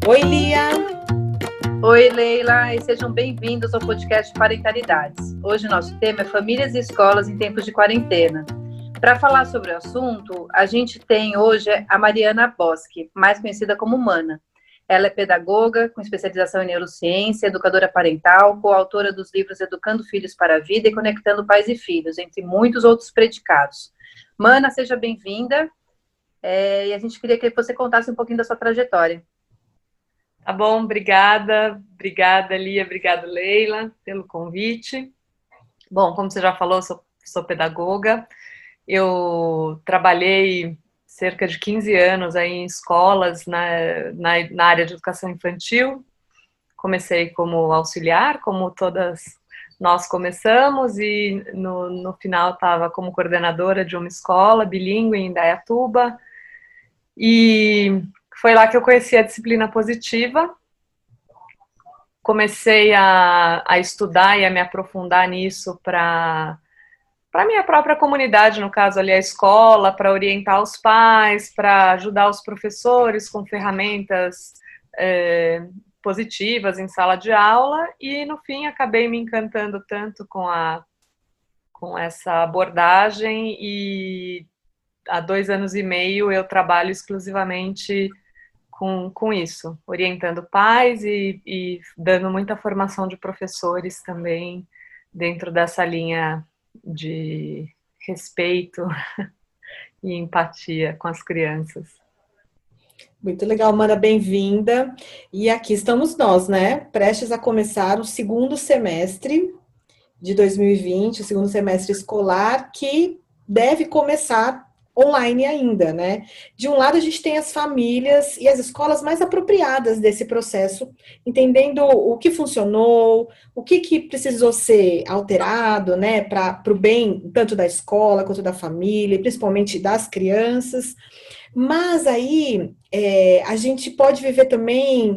Oi, Lia! Oi, Leila, e sejam bem-vindos ao podcast Parentalidades. Hoje o nosso tema é famílias e escolas em tempos de quarentena. Para falar sobre o assunto, a gente tem hoje a Mariana Boschi, mais conhecida como Mana. Ela é pedagoga, com especialização em neurociência, educadora parental, coautora dos livros Educando Filhos para a Vida e Conectando Pais e Filhos, entre muitos outros predicados. Mana, seja bem-vinda, e a gente queria que você contasse um pouquinho da sua trajetória. Tá bom, obrigada, Lia, obrigada, Leila, pelo convite. Bom, como você já falou, sou pedagoga, eu trabalhei cerca de 15 anos aí em escolas na área de educação infantil, comecei como auxiliar, como todas nós começamos, e no final estava como coordenadora de uma escola bilíngue em Indaiatuba, e foi lá que eu conheci a disciplina positiva. Comecei a estudar e a me aprofundar nisso para a minha própria comunidade, no caso ali a escola, para orientar os pais, para ajudar os professores com ferramentas positivas em sala de aula, e no fim acabei me encantando tanto com essa abordagem, e há 2 anos e meio eu trabalho exclusivamente com isso, orientando pais e dando muita formação de professores também dentro dessa linha de respeito e empatia com as crianças. Muito legal, Mana, bem-vinda. E aqui estamos nós, né? Prestes a começar o segundo semestre de 2020, o segundo semestre escolar, que deve começar online ainda, né? De um lado, a gente tem as famílias e as escolas mais apropriadas desse processo, entendendo o que funcionou, o que precisou ser alterado, né, para o bem tanto da escola quanto da família, e principalmente das crianças. Mas aí a gente pode viver também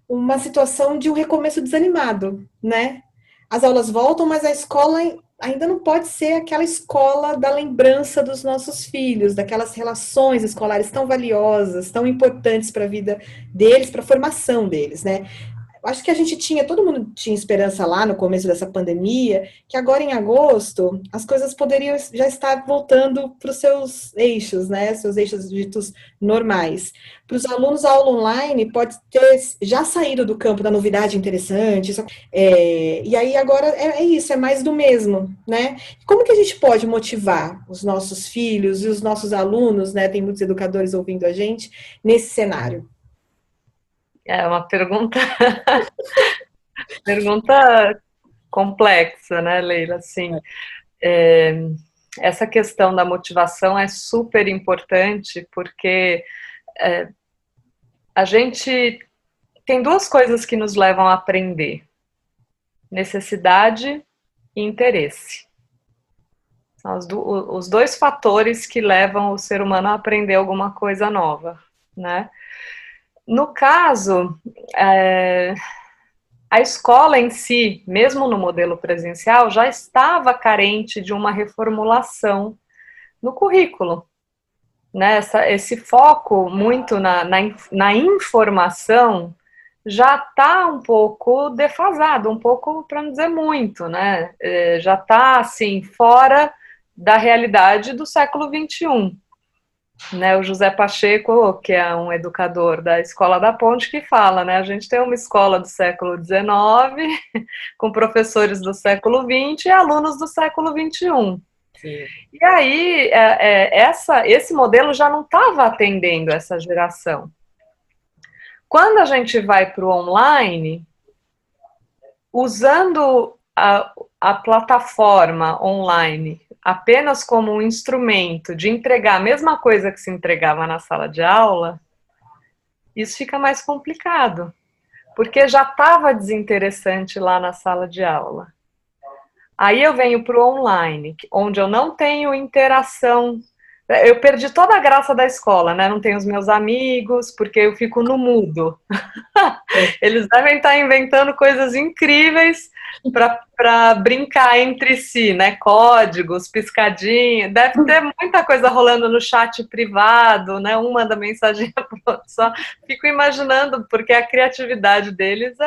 uma situação de um recomeço desanimado, né? As aulas voltam, mas a escola ainda não pode ser aquela escola da lembrança dos nossos filhos, daquelas relações escolares tão valiosas, tão importantes para a vida deles, para a formação deles, né? Acho que todo mundo tinha esperança lá no começo dessa pandemia, que agora em agosto as coisas poderiam já estar voltando para os seus eixos, né? Seus eixos ditos normais. Para os alunos, a aula online pode ter já saído do campo da novidade interessante. E aí agora é isso, é mais do mesmo, né? Como que a gente pode motivar os nossos filhos e os nossos alunos, né? Tem muitos educadores ouvindo a gente, nesse cenário. É uma pergunta complexa, né, Leila? Assim, essa questão da motivação é super importante, porque a gente tem 2 coisas que nos levam a aprender: necessidade e interesse. São os 2 fatores que levam o ser humano a aprender alguma coisa nova, né? No caso, a escola em si, mesmo no modelo presencial, já estava carente de uma reformulação no currículo, né? Esse foco muito na informação já está um pouco defasado, um pouco, para não dizer muito, né? Já está, assim, fora da realidade do século XXI. Né, o José Pacheco, que é um educador da Escola da Ponte, que fala, né, a gente tem uma escola do século XIX, com professores do século XX e alunos do século XXI. Sim. E aí, esse modelo já não estava atendendo essa geração. Quando a gente vai para o online, usando a plataforma online apenas como um instrumento de entregar a mesma coisa que se entregava na sala de aula, isso fica mais complicado, porque já estava desinteressante lá na sala de aula. Aí eu venho para o online, onde eu não tenho interação. Eu perdi toda a graça da escola, né? Não tenho os meus amigos, porque eu fico no mudo. Eles devem estar inventando coisas incríveis para brincar entre si, né? Códigos, piscadinha. Deve ter muita coisa rolando no chat privado, né? Um manda mensagem para o outro só. Fico imaginando, porque a criatividade deles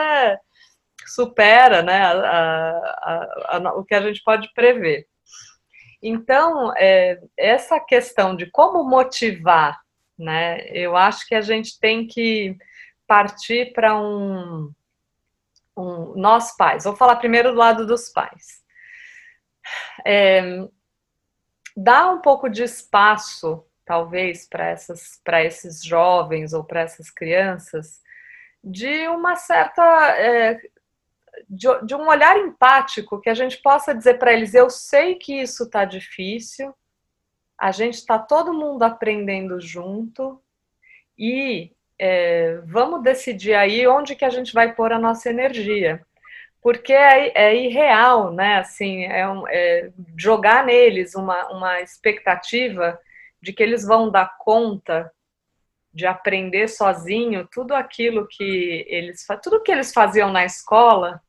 supera, né? O que a gente pode prever. Então, essa questão de como motivar, né? Eu acho que a gente tem que partir para nós pais. Vou falar primeiro do lado dos pais. Dar um pouco de espaço, talvez, para esses jovens ou para essas crianças, de uma certa... de um olhar empático, que a gente possa dizer para eles, eu sei que isso está difícil, a gente está todo mundo aprendendo junto, e vamos decidir aí onde que a gente vai pôr a nossa energia. Porque é irreal, né? Assim, jogar neles uma expectativa de que eles vão dar conta de aprender sozinho tudo aquilo tudo que eles faziam na escola,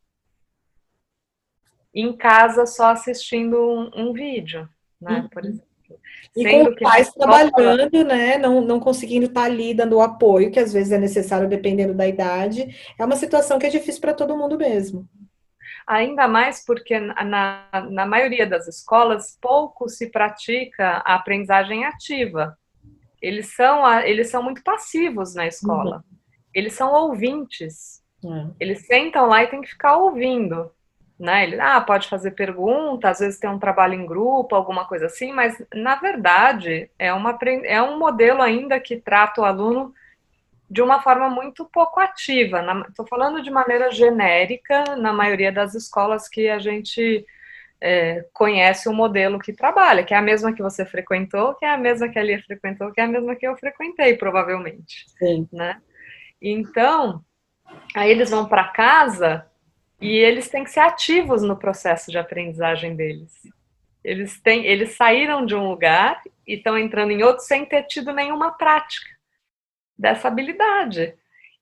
em casa só assistindo um vídeo, né? Por exemplo. E com os pais trabalhando, né, não conseguindo estar ali dando o apoio, que às vezes é necessário dependendo da idade, é uma situação que é difícil para todo mundo mesmo. Ainda mais porque na maioria das escolas pouco se pratica a aprendizagem ativa. Eles são muito passivos na escola. Eles são ouvintes. Eles sentam lá e tem que ficar ouvindo. Né? Ele pode fazer pergunta, às vezes tem um trabalho em grupo, alguma coisa assim, mas na verdade é um modelo ainda que trata o aluno de uma forma muito pouco ativa. Estou falando de maneira genérica, na maioria das escolas que a gente conhece o modelo que trabalha, que é a mesma que você frequentou, que é a mesma que a Lia frequentou, que é a mesma que eu frequentei, provavelmente. Sim. Né? Então, aí eles vão para casa e eles têm que ser ativos no processo de aprendizagem deles. Eles saíram de um lugar e estão entrando em outro sem ter tido nenhuma prática dessa habilidade.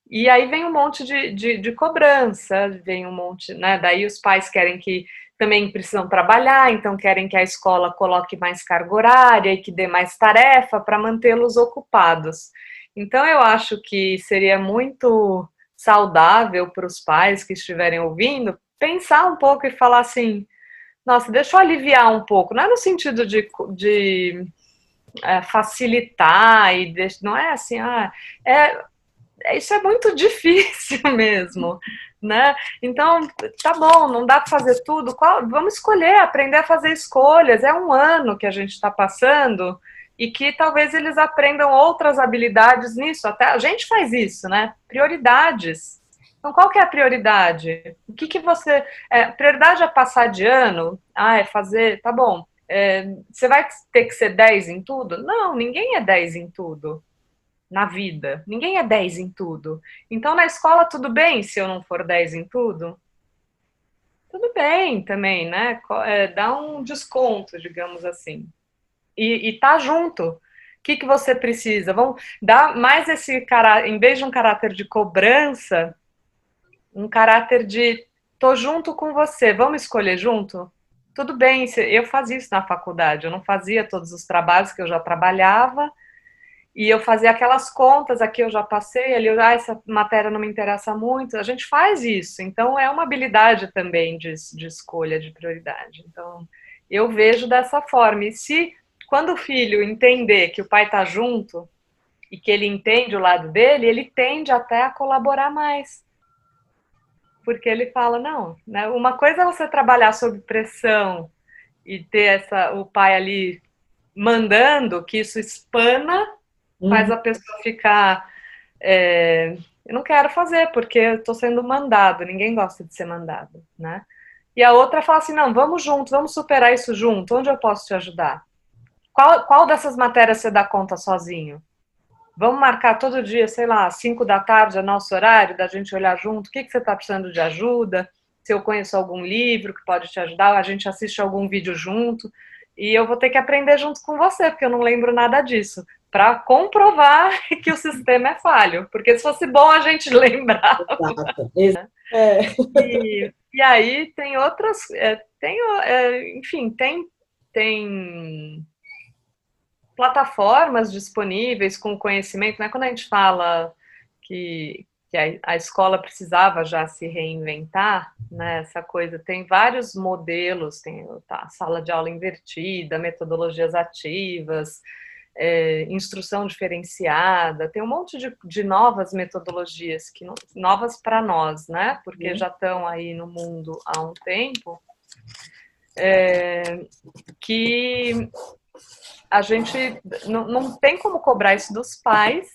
E aí vem um monte de cobrança, vem um monte, né? Daí os pais querem que também precisam trabalhar, então querem que a escola coloque mais carga horária e que dê mais tarefa para mantê-los ocupados. Então eu acho que seria muito saudável para os pais que estiverem ouvindo pensar um pouco e falar assim, nossa, deixa eu aliviar um pouco, não é no sentido de facilitar, não é assim, isso é muito difícil mesmo, né? Então, tá bom, não dá para fazer tudo, vamos escolher, aprender a fazer escolhas, é um ano que a gente está passando e que talvez eles aprendam outras habilidades nisso, até a gente faz isso, né? Prioridades. Então, qual que é a prioridade? O que você... prioridade é passar de ano? É fazer... Tá bom. Você vai ter que ser 10 em tudo? Não, ninguém é 10 em tudo na vida. Ninguém é 10 em tudo. Então, na escola, tudo bem se eu não for 10 em tudo? Tudo bem também, né? Dá um desconto, digamos assim. E tá junto. O que você precisa? Vamos dar mais esse caráter, em vez de um caráter de cobrança, um caráter de tô junto com você, vamos escolher junto? Tudo bem, eu fazia isso na faculdade, eu não fazia todos os trabalhos que eu já trabalhava, e eu fazia aquelas contas, aqui eu já passei, ali essa matéria não me interessa muito, a gente faz isso, então é uma habilidade também de escolha, de prioridade. Então, eu vejo dessa forma, e quando o filho entender que o pai está junto, e que ele entende o lado dele, ele tende até a colaborar mais. Porque ele fala, não, né, uma coisa é você trabalhar sob pressão e ter o pai ali mandando, que isso espana, faz a pessoa ficar, eu não quero fazer, porque eu estou sendo mandado, ninguém gosta de ser mandado, né? E a outra fala assim, não, vamos juntos, vamos superar isso junto, onde eu posso te ajudar? Qual dessas matérias você dá conta sozinho? Vamos marcar todo dia, sei lá, 5 da tarde, é nosso horário, da gente olhar junto, o que você está precisando de ajuda, se eu conheço algum livro que pode te ajudar, a gente assiste algum vídeo junto. E eu vou ter que aprender junto com você, porque eu não lembro nada disso, para comprovar que o sistema é falho. Porque se fosse bom a gente lembrar. Exato. É. E aí tem outras, enfim, tem plataformas disponíveis com conhecimento, né? Quando a gente fala que a escola precisava já se reinventar, né? Essa coisa, tem vários modelos, tem a sala de aula invertida, metodologias ativas, instrução diferenciada, tem um monte de novas metodologias, novas para nós, né? Porque já estão aí no mundo há um tempo, que a gente não tem como cobrar isso dos pais.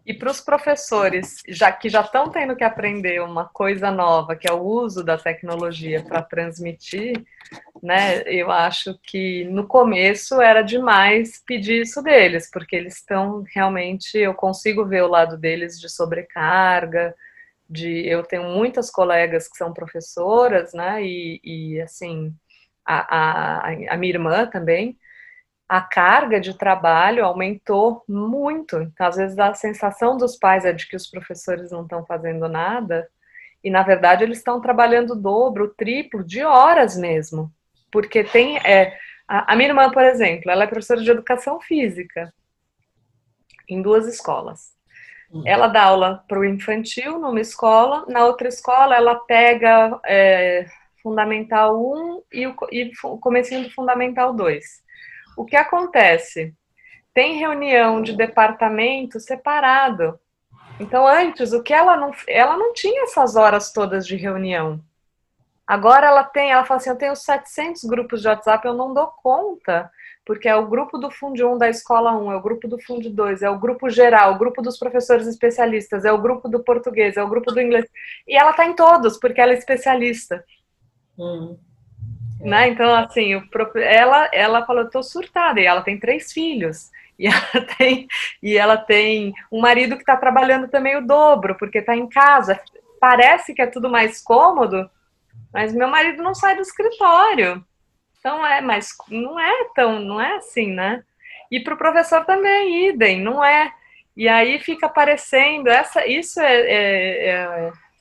E para os professores, que já estão tendo que aprender uma coisa nova, que é o uso da tecnologia para transmitir, né? Eu acho que no começo era demais pedir isso deles, porque eles estão realmente, eu consigo ver o lado deles de sobrecarga, eu tenho muitas colegas que são professoras, né? E assim, a minha irmã também, a carga de trabalho aumentou muito. Então, às vezes, a sensação dos pais é de que os professores não estão fazendo nada, e, na verdade, eles estão trabalhando o dobro, o triplo, de horas mesmo. Porque tem... a minha irmã, por exemplo, ela é professora de educação física em 2 escolas. Ela dá aula para o infantil numa escola, na outra escola ela pega Fundamental 1 e o comecinho do Fundamental 2. O que acontece? Tem reunião de departamento separado. Então, antes, ela não tinha essas horas todas de reunião. Agora ela fala assim, eu tenho 700 grupos de WhatsApp, eu não dou conta, porque é o grupo do Fundo 1 da Escola 1, é o grupo do Fundo 2, é o grupo geral, o grupo dos professores especialistas, é o grupo do português, é o grupo do inglês. E ela está em todos, porque ela é especialista. Né? Então, assim, ela falou, eu tô surtada, e ela tem 3 filhos, e ela tem um marido que está trabalhando também o dobro, porque está em casa. Parece que é tudo mais cômodo, mas meu marido não sai do escritório. Então, mas não é assim, né? E para o professor também, idem, não é. E aí fica parecendo,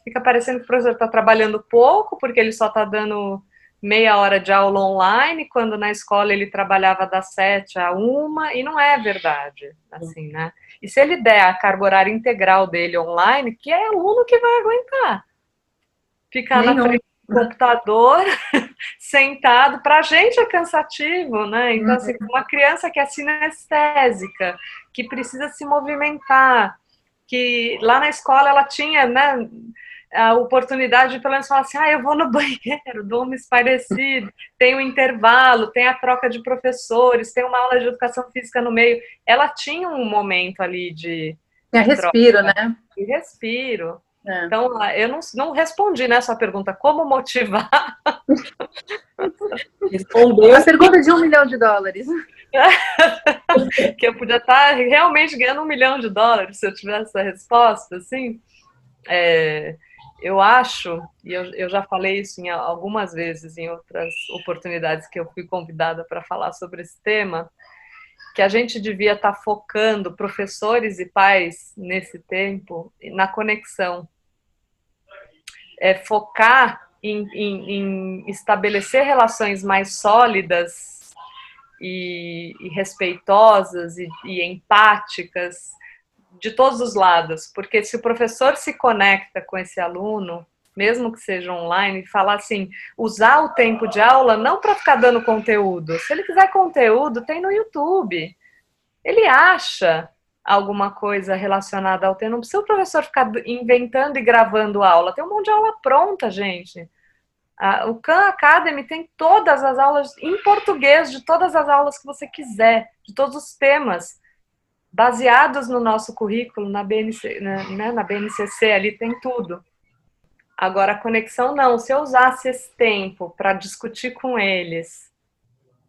fica parecendo que o professor está trabalhando pouco, porque ele só está dando meia hora de aula online, quando na escola ele trabalhava das 7 à 1, e não é verdade, assim, né? E se ele der a carga horária integral dele online, que é aluno que vai aguentar? Ficar na frente do computador, sentado, pra gente é cansativo, né? Então, assim, uma criança que é sinestésica, que precisa se movimentar, que lá na escola ela tinha, né, a oportunidade de pelo menos falar assim, eu vou no banheiro, dou uma espairecida, tem um intervalo, tem a troca de professores, tem uma aula de educação física no meio. Ela tinha um momento ali de respiro, troca, né? De respiro. Então, eu não respondi nessa pergunta, como motivar? Respondeu. A pergunta de $1 milhão. Que eu podia estar realmente ganhando $1 milhão se eu tivesse essa resposta, assim. Eu acho, e eu já falei isso algumas vezes em outras oportunidades que eu fui convidada para falar sobre esse tema, que a gente devia estar focando, professores e pais, nesse tempo, na conexão. Focar em estabelecer relações mais sólidas e respeitosas e empáticas de todos os lados, porque se o professor se conecta com esse aluno, mesmo que seja online, falar assim, usar o tempo de aula não para ficar dando conteúdo. Se ele quiser conteúdo, tem no YouTube. Ele acha alguma coisa relacionada ao tema. Não precisa o professor ficar inventando e gravando aula. Tem um monte de aula pronta, gente. O Khan Academy tem todas as aulas em português, de todas as aulas que você quiser, de todos os temas, baseados no nosso currículo, na BNCC, ali tem tudo. Agora, a conexão não. Se eu usasse esse tempo para discutir com eles,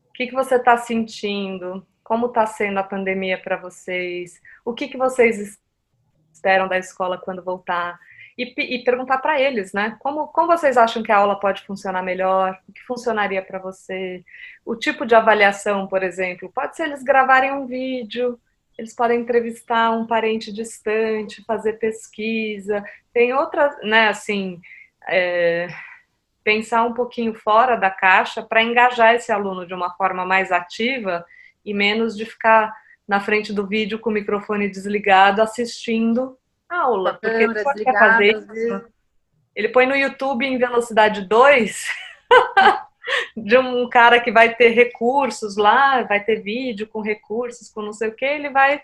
o que você está sentindo? Como está sendo a pandemia para vocês? O que vocês esperam da escola quando voltar? e perguntar para eles, né? Como vocês acham que a aula pode funcionar melhor? O que funcionaria para você? O tipo de avaliação, por exemplo, pode ser eles gravarem um vídeo, eles podem entrevistar um parente distante, fazer pesquisa. Tem outras, né, assim, pensar um pouquinho fora da caixa para engajar esse aluno de uma forma mais ativa e menos de ficar na frente do vídeo com o microfone desligado assistindo a Com a aula, porque câmera se ele quer fazer desligada, às isso, vezes. ele põe no YouTube em velocidade 2 de um cara que vai ter recursos lá, vai ter vídeo com recursos, com não sei o que, ele vai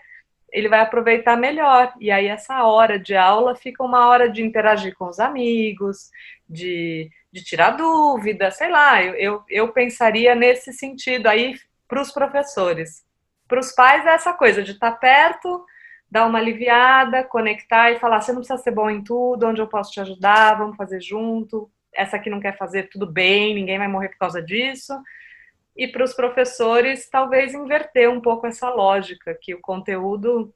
aproveitar melhor. E aí essa hora de aula fica uma hora de interagir com os amigos, de tirar dúvida, sei lá, eu pensaria nesse sentido aí para os professores. Para os pais é essa coisa de estar perto, dar uma aliviada, conectar e falar, você não precisa ser bom em tudo, onde eu posso te ajudar, vamos fazer junto, essa aqui não quer fazer, tudo bem, ninguém vai morrer por causa disso. E para os professores, talvez inverter um pouco essa lógica, que o conteúdo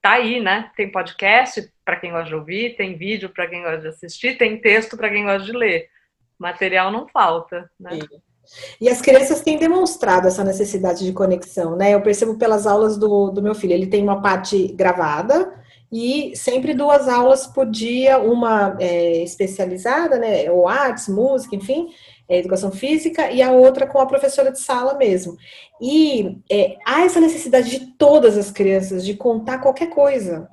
tá aí, né? Tem podcast para quem gosta de ouvir, tem vídeo para quem gosta de assistir, tem texto para quem gosta de ler. Material não falta, né? E as crianças têm demonstrado essa necessidade de conexão, né? Eu percebo pelas aulas do meu filho, ele tem uma parte gravada e sempre 2 aulas por dia, uma especializada, né? Ou artes, música, enfim, educação física, e a outra com a professora de sala mesmo. E há essa necessidade de todas as crianças de contar qualquer coisa.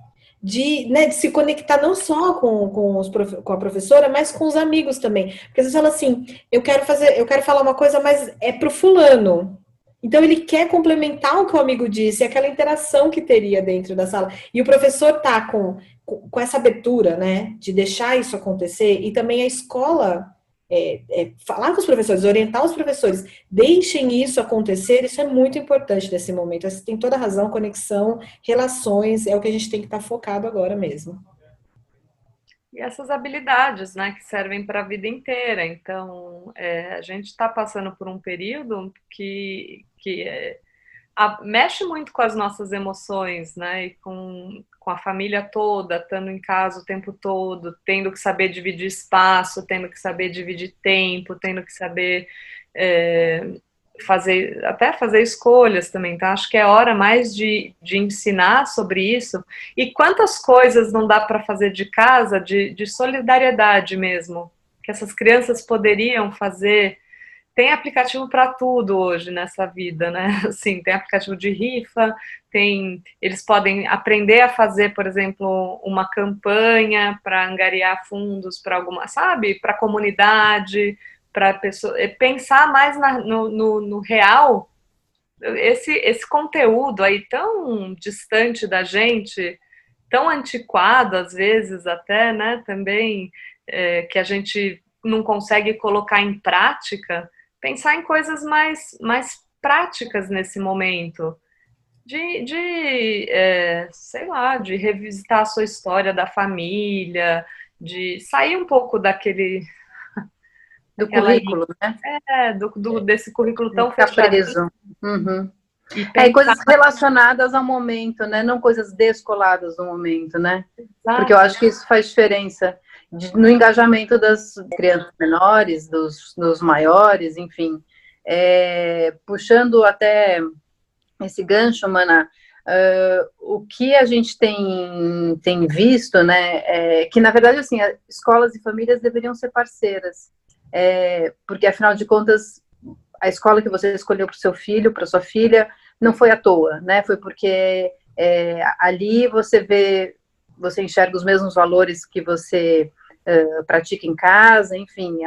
De se conectar não só com a professora, mas com os amigos também. Porque às vezes fala assim, eu quero falar uma coisa, mas é pro fulano. Então ele quer complementar o que o amigo disse, aquela interação que teria dentro da sala. E o professor tá com essa abertura, né, de deixar isso acontecer, e também a escola falar com os professores, orientar os professores, deixem isso acontecer, isso é muito importante nesse momento. Você tem toda a razão, conexão, relações, é o que a gente tem que estar focado agora mesmo. E essas habilidades, né, que servem para a vida inteira. Então, a gente está passando por um período que mexe muito com as nossas emoções, né, e com a família toda, estando em casa o tempo todo, tendo que saber dividir espaço, tendo que saber dividir tempo, tendo que saber fazer escolhas também, tá? Acho que é hora mais de ensinar sobre isso. E quantas coisas não dá para fazer de casa, de solidariedade mesmo, que essas crianças poderiam fazer. Tem aplicativo para tudo hoje nessa vida, né? Assim, tem aplicativo de rifa, eles podem aprender a fazer, por exemplo, uma campanha para angariar fundos para alguma, sabe? Para a comunidade, para pessoa, pensar mais no real. Esse conteúdo aí tão distante da gente, tão antiquado às vezes até, né? Também que a gente não consegue colocar em prática. Pensar em coisas mais práticas nesse momento, sei lá, de revisitar a sua história da família, de sair um pouco Do currículo, né? desse currículo tão Ficar fechadinho. preso. Uhum. E pensar... coisas relacionadas ao momento, né? Não coisas descoladas do momento, né? Exato. Porque eu acho que isso faz diferença no engajamento das crianças menores, dos maiores, enfim. Puxando até esse gancho, Mana, o que a gente tem visto, né? Que, na verdade, assim, escolas e famílias deveriam ser parceiras, porque, afinal de contas, a escola que você escolheu para o seu filho, para sua filha, não foi à toa, né? Foi porque ali você enxerga os mesmos valores que você pratica em casa, enfim,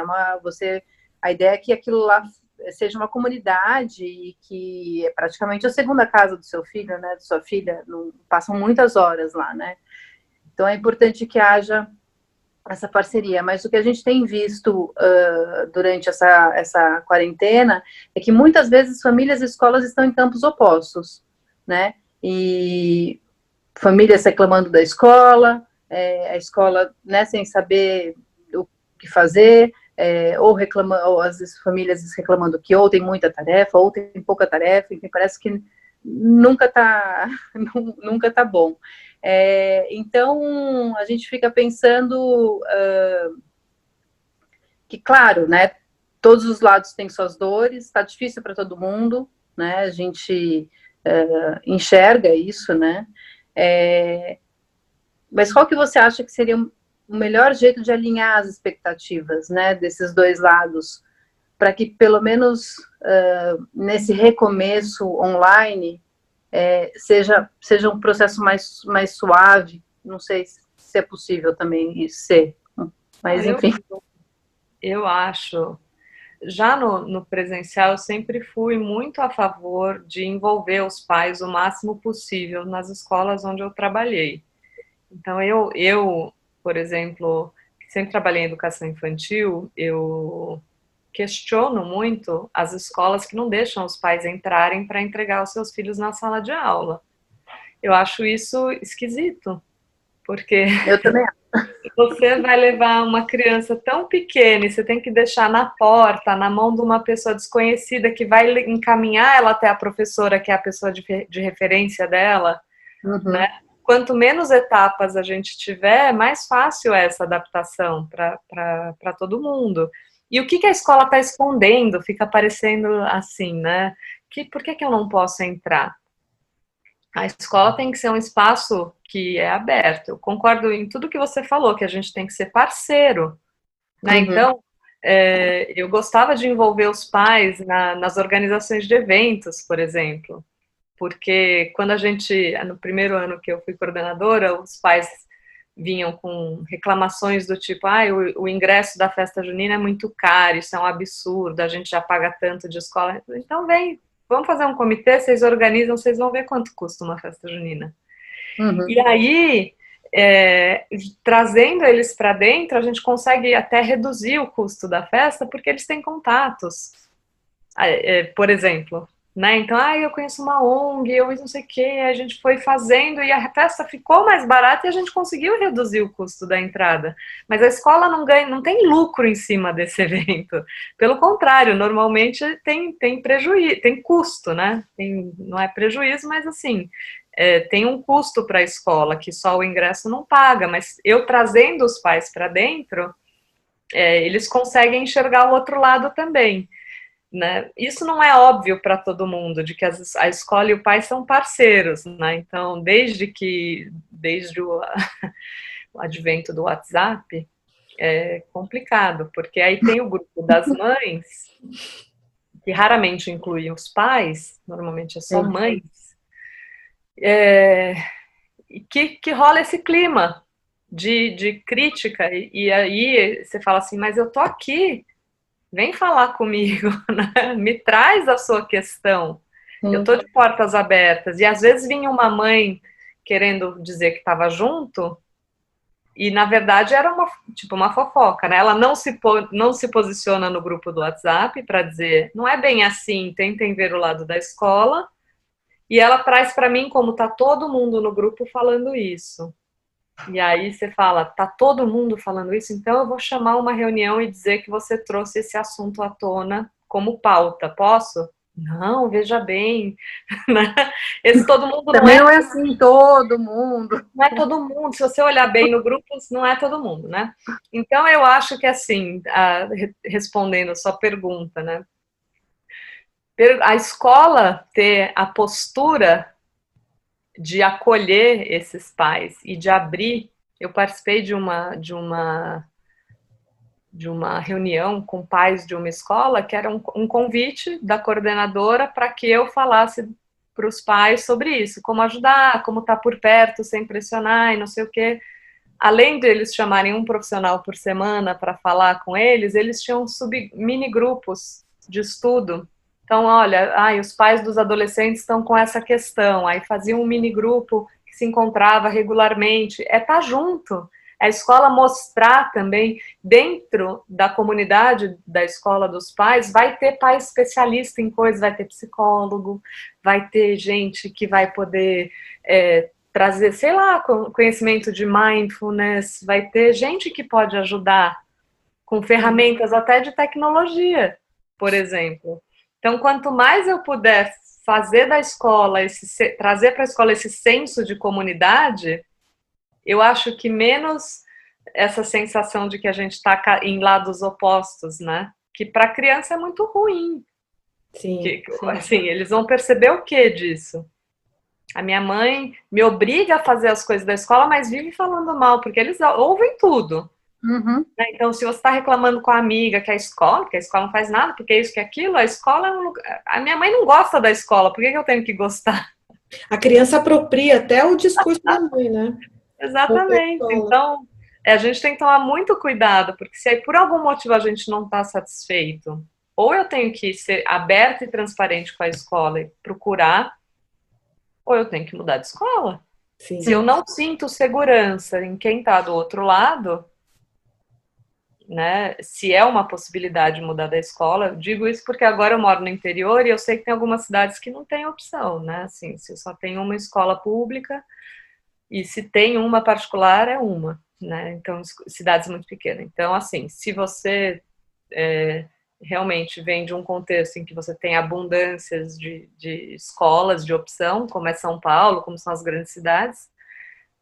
a ideia é que aquilo lá seja uma comunidade e que é praticamente a segunda casa do seu filho, né? De sua filha, passam muitas horas lá, né? Então é importante que haja essa parceria, mas o que a gente tem visto durante essa quarentena é que muitas vezes famílias e escolas estão em campos opostos, né? E famílias reclamando da escola, a escola, né, sem saber o que fazer, ou as famílias reclamando que ou tem muita tarefa, ou tem pouca tarefa, enfim, parece que nunca tá bom. Então, a gente fica pensando que, claro, né, todos os lados têm suas dores, está difícil para todo mundo, né, a gente enxerga isso, né, mas qual que você acha que seria o melhor jeito de alinhar as expectativas, né, desses dois lados, para que, pelo menos, nesse recomeço online, seja um processo mais suave? Não sei se é possível também isso ser, mas enfim. Eu acho, já no presencial, eu sempre fui muito a favor de envolver os pais o máximo possível nas escolas onde eu trabalhei. Então, eu, por exemplo, sempre trabalhei em educação infantil, eu questiono muito as escolas que não deixam os pais entrarem para entregar os seus filhos na sala de aula. Eu acho isso esquisito, porque eu também você vai levar uma criança tão pequena e você tem que deixar na porta, na mão de uma pessoa desconhecida que vai encaminhar ela até a professora, que é a pessoa de referência dela, né? Quanto menos etapas a gente tiver, mais fácil é essa adaptação para todo mundo. E o que a escola está escondendo? Fica parecendo assim, né? Por que eu não posso entrar? A escola tem que ser um espaço que é aberto. Eu concordo em tudo que você falou, que a gente tem que ser parceiro, né? Então, eu gostava de envolver os pais nas organizações de eventos, por exemplo, porque quando no primeiro ano que eu fui coordenadora, os pais vinham com reclamações do tipo, o ingresso da festa junina é muito caro, isso é um absurdo, a gente já paga tanto de escola. Então vamos fazer um comitê, vocês organizam, vocês vão ver quanto custa uma festa junina. E aí, trazendo eles para dentro, a gente consegue até reduzir o custo da festa, porque eles têm contatos. Por exemplo, né? Então, eu conheço uma ONG, eu não sei o que, a gente foi fazendo e a festa ficou mais barata e a gente conseguiu reduzir o custo da entrada. Mas a escola não tem lucro em cima desse evento. Pelo contrário, normalmente tem prejuízo, tem custo, né? Não é prejuízo, mas assim, tem um custo para a escola que só o ingresso não paga. Mas eu trazendo os pais para dentro, eles conseguem enxergar o outro lado também. Né? Isso não é óbvio para todo mundo, de que a escola e o pai são parceiros, né? Então, desde o advento do WhatsApp, é complicado, porque aí tem o grupo das mães, que raramente inclui os pais, normalmente é só mães, que rola esse clima de crítica, e aí você fala assim, mas eu tô aqui, vem falar comigo, né? Me traz a sua questão. Eu tô de portas abertas. E às vezes vinha uma mãe querendo dizer que estava junto, e na verdade era uma fofoca, né? Ela não se posiciona no grupo do WhatsApp para dizer, não é bem assim, tentem ver o lado da escola, e ela traz para mim como tá todo mundo no grupo falando isso. E aí você fala, tá todo mundo falando isso, então eu vou chamar uma reunião e dizer que você trouxe esse assunto à tona como pauta, posso? Não, veja bem, esse todo mundo também não é assim, todo mundo. Não é todo mundo, se você olhar bem no grupo, não é todo mundo, né? Então eu acho que assim, respondendo a sua pergunta, né? A escola ter a postura de acolher esses pais e de abrir. Eu participei de uma reunião com pais de uma escola que era um convite da coordenadora para que eu falasse para os pais sobre isso, como ajudar, como estar por perto sem pressionar e não sei o quê. Além de eles chamarem um profissional por semana para falar com eles tinham mini grupos de estudo. Então, olha, os pais dos adolescentes estão com essa questão, aí faziam um mini grupo que se encontrava regularmente, tá junto. A escola mostrar também, dentro da comunidade da escola dos pais, vai ter pai especialista em coisas, vai ter psicólogo, vai ter gente que vai poder trazer, sei lá, conhecimento de mindfulness, vai ter gente que pode ajudar com ferramentas até de tecnologia, por exemplo. Então, quanto mais eu puder fazer da escola, trazer para a escola esse senso de comunidade, eu acho que menos essa sensação de que a gente está em lados opostos, né? Que para a criança é muito ruim. Sim, sim. Assim, eles vão perceber o que disso? A minha mãe me obriga a fazer as coisas da escola, mas vive falando mal, porque eles ouvem tudo. Uhum. Então, se você está reclamando com a amiga que a escola não faz nada, porque é isso, que é aquilo, a escola é um lugar... A minha mãe não gosta da escola, por que eu tenho que gostar? A criança apropria até o discurso da mãe, né? Exatamente. Então, a gente tem que tomar muito cuidado, porque se aí por algum motivo a gente não está satisfeito, ou eu tenho que ser aberta e transparente com a escola e procurar, ou eu tenho que mudar de escola. Sim. Se eu não sinto segurança em quem está do outro lado, né, se é uma possibilidade de mudar da escola, eu digo isso porque agora eu moro no interior e eu sei que tem algumas cidades que não tem opção, né, assim, se só tem uma escola pública e se tem uma particular, é uma, né, então, cidades muito pequenas. Então, assim, se você realmente vem de um contexto em que você tem abundâncias de escolas de opção, como é São Paulo, como são as grandes cidades,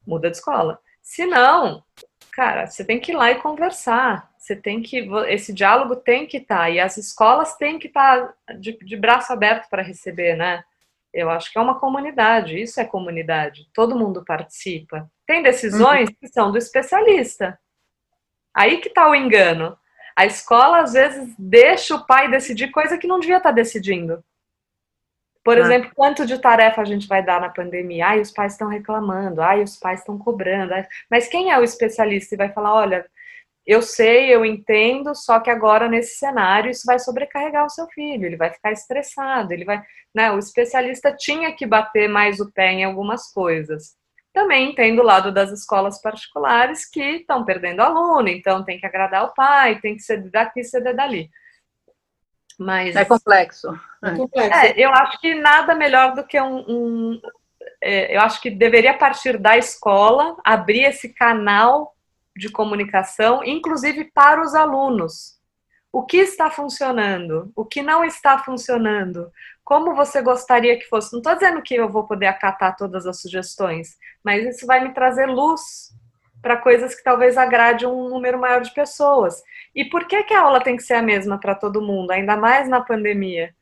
muda de escola. Se não, cara, você tem que ir lá e conversar. Você tem que, esse diálogo tem que estar, e as escolas têm que estar de braço aberto para receber, né? Eu acho que é uma comunidade, isso é comunidade. Todo mundo participa. Tem decisões que são do especialista. Aí que está o engano. A escola, às vezes, deixa o pai decidir coisa que não devia estar decidindo. Por exemplo, quanto de tarefa a gente vai dar na pandemia? Ai, os pais estão reclamando, ai, os pais estão cobrando. Ai. Mas quem é o especialista e vai falar, olha, eu sei, eu entendo, só que agora nesse cenário isso vai sobrecarregar o seu filho, ele vai ficar estressado, ele vai, né? O especialista tinha que bater mais o pé em algumas coisas. Também entendo o lado das escolas particulares que estão perdendo aluno, então tem que agradar o pai, tem que ceder daqui, ceder dali. Mas é complexo. eu acho que nada melhor do que eu acho que deveria partir da escola, abrir esse canal de comunicação, inclusive para os alunos. O que está funcionando? O que não está funcionando? Como você gostaria que fosse? Não estou dizendo que eu vou poder acatar todas as sugestões, mas isso vai me trazer luz para coisas que talvez agrade um número maior de pessoas. E por que a aula tem que ser a mesma para todo mundo, ainda mais na pandemia?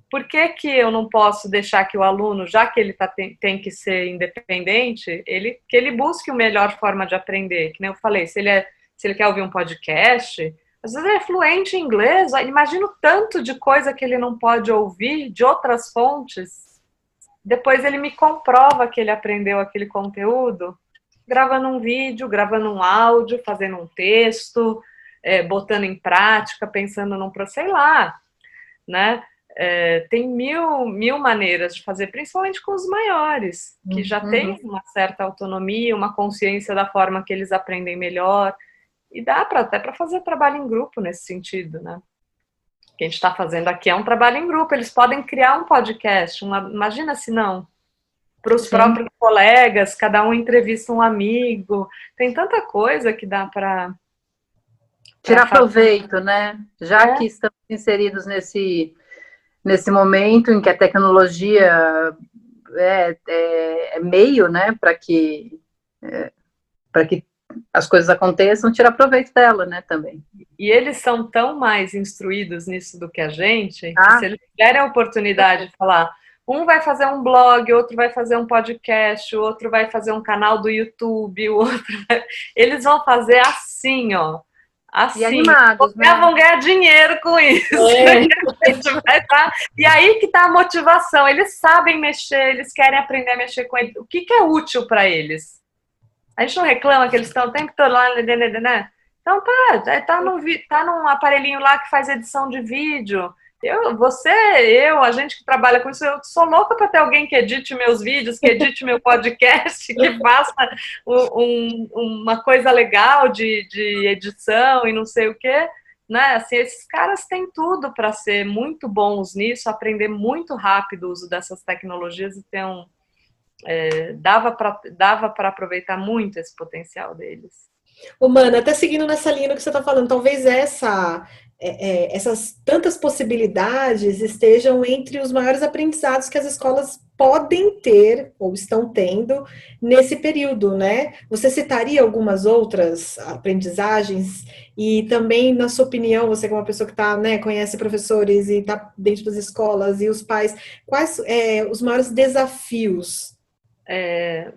Por que eu não posso deixar que o aluno, já que ele tem que ser independente, que ele busque a melhor forma de aprender? Que nem eu falei, se ele quer ouvir um podcast, às vezes ele é fluente em inglês, imagina o tanto de coisa que ele não pode ouvir de outras fontes. Depois ele me comprova que ele aprendeu aquele conteúdo, gravando um vídeo, gravando um áudio, fazendo um texto, botando em prática, pensando sei lá, né? Tem mil maneiras de fazer, principalmente com os maiores, que já têm uma certa autonomia, uma consciência da forma que eles aprendem melhor, e dá até para fazer trabalho em grupo nesse sentido, né? O que a gente está fazendo aqui é um trabalho em grupo, eles podem criar um podcast, imagina se não, para os próprios colegas, cada um entrevista um amigo, tem tanta coisa que dá para tirar proveito, né? Já que estamos inseridos nesse momento em que a tecnologia é meio, né, para que as coisas aconteçam, tirar proveito dela, né, também. E eles são tão mais instruídos nisso do que a gente, que se eles tiverem a oportunidade de falar, um vai fazer um blog, outro vai fazer um podcast, o outro vai fazer um canal do YouTube, o outro eles vão fazer assim, ó. Assim, e animados, né? Vão ganhar dinheiro com isso. E aí que tá a motivação. Eles sabem mexer, eles querem aprender a mexer com ele. O que é útil para eles? A gente não reclama que eles estão o tempo todo lá, né? Então tá num aparelhinho lá que faz edição de vídeo. A gente que trabalha com isso, eu sou louca para ter alguém que edite meus vídeos, que edite meu podcast, que faça uma coisa legal de edição e não sei o quê, né? Assim, esses caras têm tudo para ser muito bons nisso, aprender muito rápido o uso dessas tecnologias e ter dava para aproveitar muito esse potencial deles. Ô, Mana, até seguindo nessa linha do que você está falando, talvez essas tantas possibilidades estejam entre os maiores aprendizados que as escolas podem ter ou estão tendo nesse período, né? Você citaria algumas outras aprendizagens e também, na sua opinião, você que é uma pessoa que tá, né, conhece professores e está dentro das escolas e os pais, quais os maiores desafios?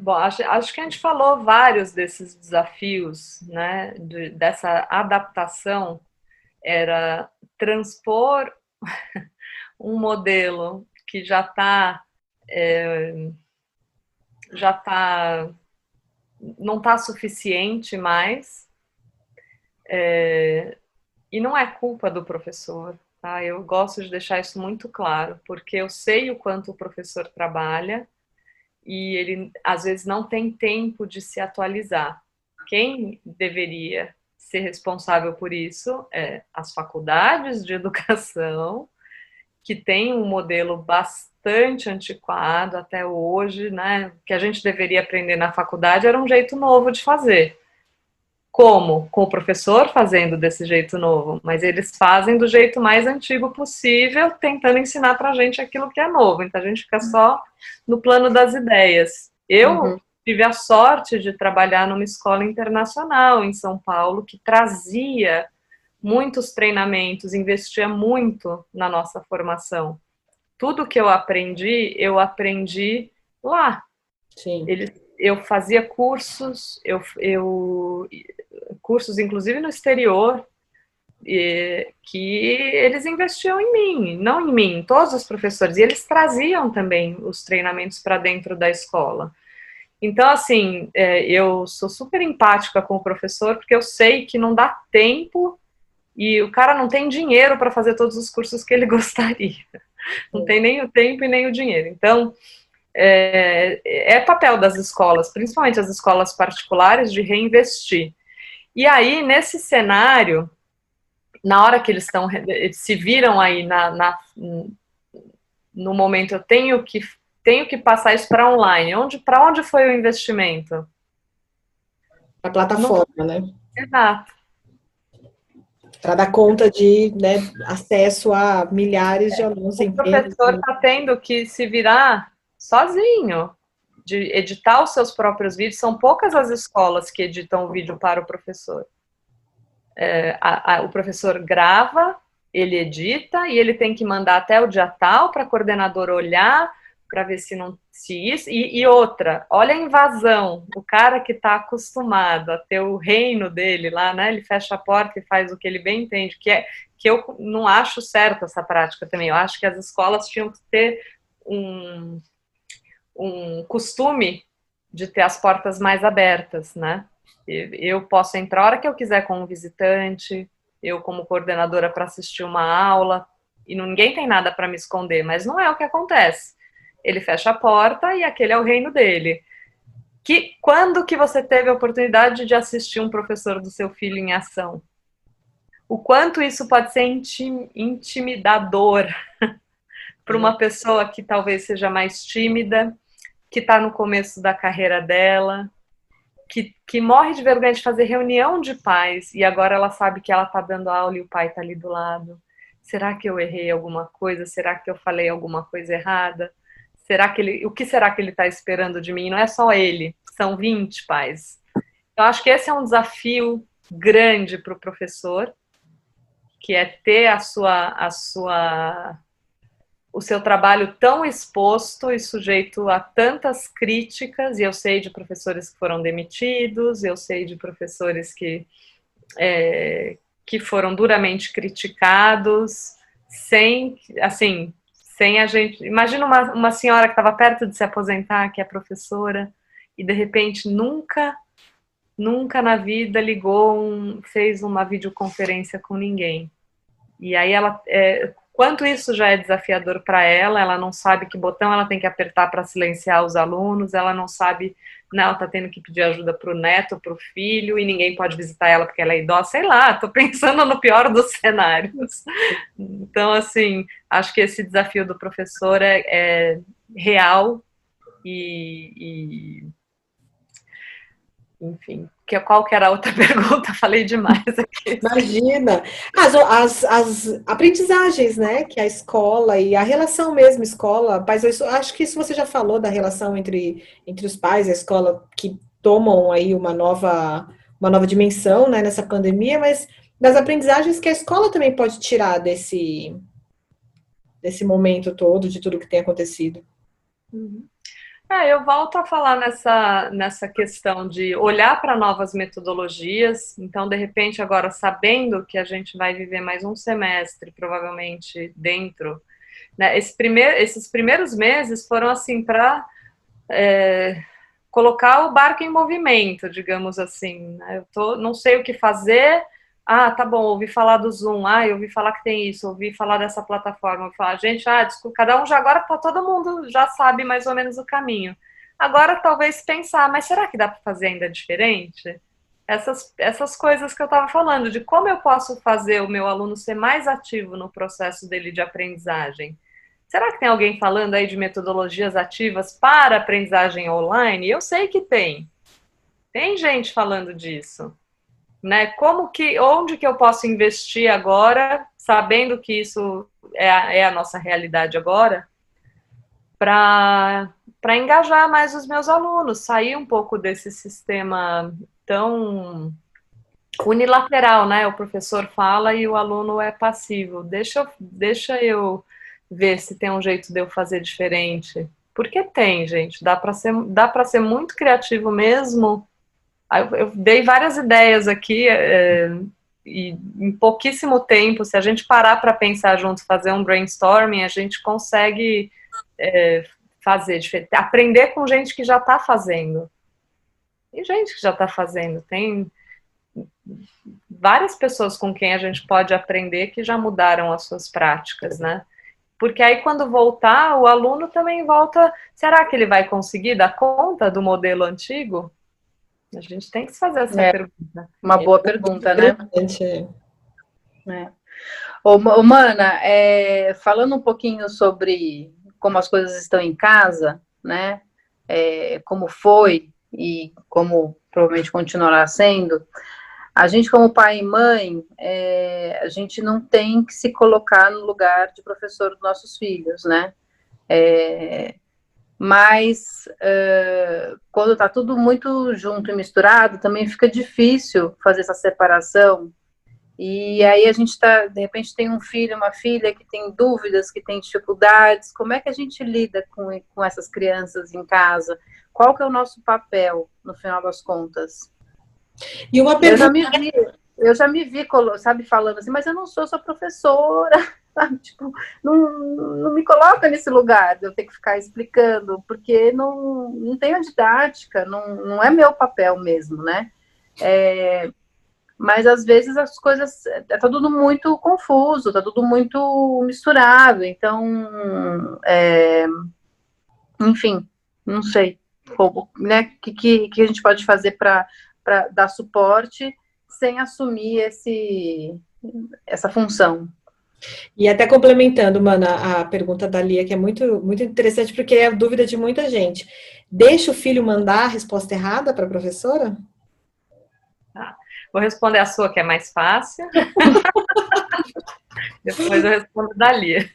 Bom, acho que a gente falou vários desses desafios, né, dessa adaptação, era transpor um modelo que já tá, não está suficiente mais, e não é culpa do professor, tá? Eu gosto de deixar isso muito claro, porque eu sei o quanto o professor trabalha e ele às vezes não tem tempo de se atualizar. Quem deveria ser responsável por isso é as faculdades de educação, que tem um modelo bastante antiquado até hoje, né? O que a gente deveria aprender na faculdade era um jeito novo de fazer. Como? Com o professor fazendo desse jeito novo, mas eles fazem do jeito mais antigo possível, tentando ensinar para a gente aquilo que é novo. Então a gente fica só no plano das ideias. Eu tive a sorte de trabalhar numa escola internacional em São Paulo, que trazia muitos treinamentos, investia muito na nossa formação. Tudo que eu aprendi lá. Sim. Eu fazia cursos, cursos inclusive no exterior, que eles investiam em mim, não em mim, todos os professores, e eles traziam também os treinamentos para dentro da escola. Então, assim, eu sou super empática com o professor, porque eu sei que não dá tempo e o cara não tem dinheiro para fazer todos os cursos que ele gostaria. Não tem nem o tempo e nem o dinheiro. Então, é papel das escolas, principalmente as escolas particulares, de reinvestir. E aí, nesse cenário, na hora que eles se viram aí no momento, eu tenho que passar isso para online. Para onde foi o investimento? A plataforma, né? Exato. Para dar conta de, né, acesso a milhares de alunos. O professor está tendo que se virar sozinho, de editar os seus próprios vídeos. São poucas as escolas que editam o vídeo para o professor. O professor grava, ele edita e ele tem que mandar até o dia tal para a coordenadora olhar, para ver se isso. E outra, olha a invasão. O cara que está acostumado a ter o reino dele lá, né? Ele fecha a porta e faz o que ele bem entende, que eu não acho certo essa prática também. Eu acho que as escolas tinham que ter um costume de ter as portas mais abertas, né? Eu posso entrar a hora que eu quiser com um visitante, eu como coordenadora para assistir uma aula, e ninguém tem nada para me esconder, mas não é o que acontece. Ele fecha a porta e aquele é o reino dele. Quando que você teve a oportunidade de assistir um professor do seu filho em ação? O quanto isso pode ser intimidador para uma pessoa que talvez seja mais tímida, que está no começo da carreira dela, que morre de vergonha de fazer reunião de pais, e agora ela sabe que ela está dando aula e o pai está ali do lado. Será que eu errei alguma coisa? Será que eu falei alguma coisa errada? O que será que ele está esperando de mim? Não é só ele, são 20 pais. Eu acho que esse é um desafio grande para o professor, que é ter o seu trabalho tão exposto e sujeito a tantas críticas, e eu sei de professores que foram demitidos, eu sei de professores que foram duramente criticados, sem a gente... Imagina uma senhora que estava perto de se aposentar, que é professora, e de repente nunca na vida fez uma videoconferência com ninguém. E aí quanto isso já é desafiador para ela não sabe que botão ela tem que apertar para silenciar os alunos, ela não sabe, ela está tendo que pedir ajuda para o neto, para o filho, e ninguém pode visitar ela porque ela é idosa, sei lá, estou pensando no pior dos cenários. Então, assim, acho que esse desafio do professor é real e enfim, qual que era a outra pergunta? Falei demais aqui. Imagina. As aprendizagens, né? Que a escola e a relação mesmo, escola, pais, acho que isso você já falou da relação entre os pais e a escola, que tomam aí uma nova dimensão, né, nessa pandemia, mas das aprendizagens que a escola também pode tirar desse momento todo, de tudo que tem acontecido. Eu volto a falar nessa questão de olhar para novas metodologias. Então, de repente, agora sabendo que a gente vai viver mais um semestre, provavelmente dentro, né, esses primeiros meses foram assim para colocar o barco em movimento, digamos assim. Né? Não sei o que fazer. Ah, tá bom, ouvi falar do Zoom, eu ouvi falar que tem isso, ouvi falar dessa plataforma, ouvi falar, gente, desculpa, cada um já agora tá, todo mundo já sabe mais ou menos o caminho. Agora talvez pensar, mas será que dá para fazer ainda diferente? Essas coisas que eu estava falando, de como eu posso fazer o meu aluno ser mais ativo no processo dele de aprendizagem. Será que tem alguém falando aí de metodologias ativas para aprendizagem online? Eu sei que tem. Tem gente falando disso. Né? Onde que eu posso investir agora, sabendo que isso é a nossa realidade agora, para engajar mais os meus alunos, sair um pouco desse sistema tão unilateral, né? O professor fala e o aluno é passivo. Deixa eu ver se tem um jeito de eu fazer diferente. Porque tem, gente. Dá para ser muito criativo mesmo. Eu dei várias ideias aqui, e em pouquíssimo tempo, se a gente parar para pensar juntos, fazer um brainstorming, a gente consegue fazer diferente, aprender com gente que já está fazendo. E gente que já está fazendo, tem várias pessoas com quem a gente pode aprender que já mudaram as suas práticas, né? Porque aí quando voltar, o aluno também volta, será que ele vai conseguir dar conta do modelo antigo? A gente tem que se fazer essa pergunta. Uma boa pergunta, né? Ô, Mana, falando um pouquinho sobre como as coisas estão em casa, né? Como foi e como provavelmente continuará sendo, a gente como pai e mãe, a gente não tem que se colocar no lugar de professor dos nossos filhos, né? Mas quando está tudo muito junto e misturado, também fica difícil fazer essa separação. E aí a gente de repente tem um filho, uma filha que tem dúvidas, que tem dificuldades. Como é que a gente lida com essas crianças em casa? Qual que é o nosso papel, no final das contas? E uma pergunta... Eu já me vi, sabe, falando assim, mas eu não sou sua professora, sabe? Tipo, não me coloca nesse lugar de eu ter que ficar explicando, porque não tenho didática, não é meu papel mesmo, né? Mas às vezes as coisas, tá tudo muito confuso, tá tudo muito misturado, então, enfim, não sei como, né? Que a gente pode fazer para dar suporte sem assumir essa função. E até complementando, Mana, a pergunta da Lia, que é muito, muito interessante, porque é a dúvida de muita gente. Deixa o filho mandar a resposta errada para a professora? Vou responder a sua, que é mais fácil. Depois eu respondo da Lia.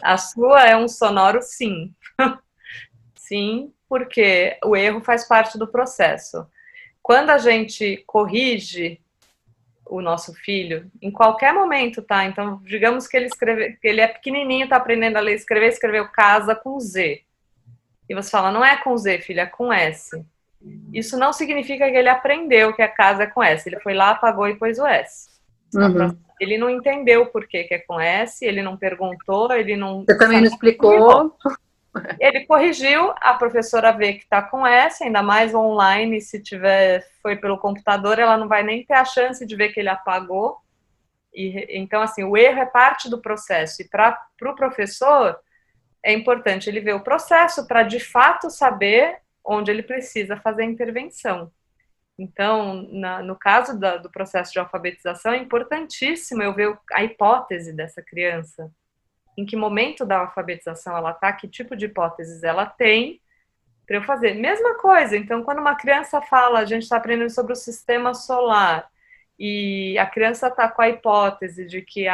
A sua é um sonoro sim. Sim, porque o erro faz parte do processo. Quando a gente corrige o nosso filho, em qualquer momento, tá? Então, digamos que ele é pequenininho, tá aprendendo a ler e escrever, escreveu casa com Z. E você fala, não é com Z, filho, é com S. Isso não significa que ele aprendeu que a casa é com S. Ele foi lá, apagou e pôs o S. Uhum. Ele não entendeu por que é com S, ele não perguntou, ele não... Você também não explicou. Ele corrigiu, a professora vê que está com S, ainda mais online, se foi pelo computador, ela não vai nem ter a chance de ver que ele apagou. Então, assim, o erro é parte do processo. E para o professor, é importante ele ver o processo para, de fato, saber onde ele precisa fazer a intervenção. Então, no caso do processo de alfabetização, é importantíssimo eu ver a hipótese dessa criança. Em que momento da alfabetização ela está, que tipo de hipóteses ela tem, para eu fazer. Mesma coisa, então, quando uma criança fala, a gente está aprendendo sobre o sistema solar, e a criança está com a hipótese de que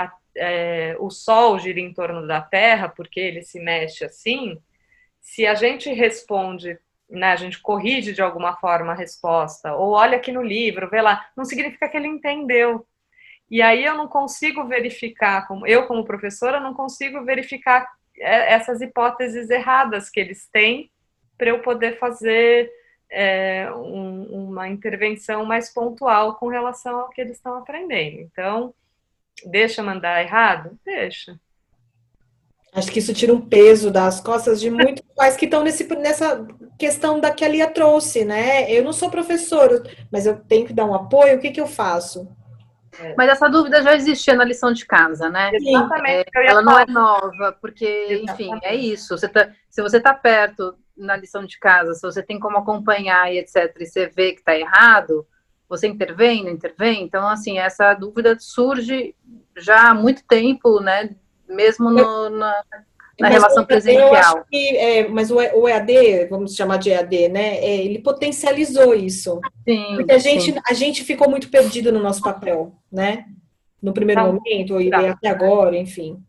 o Sol gira em torno da Terra, porque ele se mexe assim, se a gente responde, né, a gente corrige de alguma forma a resposta, ou olha aqui no livro, vê lá, não significa que ele entendeu. E aí eu não consigo verificar, como professora, não consigo verificar essas hipóteses erradas que eles têm para eu poder fazer uma intervenção mais pontual com relação ao que eles estão aprendendo. Então, deixa mandar errado? Deixa. Acho que isso tira um peso das costas de muitos pais que estão nessa questão da que a Lia trouxe, né? Eu não sou professora, mas eu tenho que dar um apoio, o que eu faço? Mas essa dúvida já existia na lição de casa, né? Exatamente. Ela não é nova, porque, enfim, é isso. Se você está perto na lição de casa, se você tem como acompanhar e etc., e você vê que está errado, você intervém, não intervém? Então, assim, essa dúvida surge já há muito tempo, né? Mesmo na relação presencial. Eu acho que, mas o EAD, vamos chamar de EAD, né? Ele potencializou isso. Sim, porque a gente ficou muito perdido no nosso papel, né? No primeiro momento, e até agora, enfim.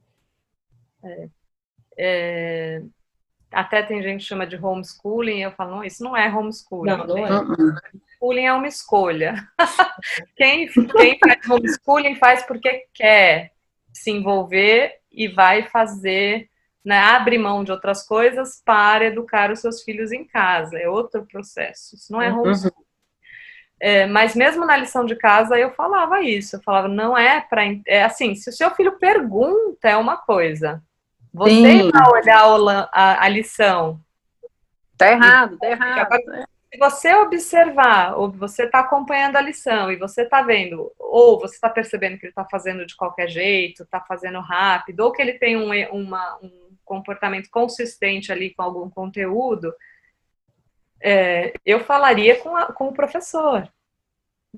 Até tem gente que chama de homeschooling, eu falo, não, isso não é homeschooling. Não é. Homeschooling é uma escolha. Quem faz homeschooling faz porque quer se envolver e vai fazer, né, abre mão de outras coisas para educar os seus filhos em casa. É outro processo. Isso não é homeschooling. Mas mesmo na lição de casa eu falava isso. Eu falava, não é para... assim, se o seu filho pergunta, é uma coisa. Você vai olhar a lição. Tá errado, tá errado. Se você observar, ou você está acompanhando a lição e você está vendo, ou você está percebendo que ele está fazendo de qualquer jeito, está fazendo rápido, ou que ele tem um comportamento consistente ali com algum conteúdo, eu falaria com o professor.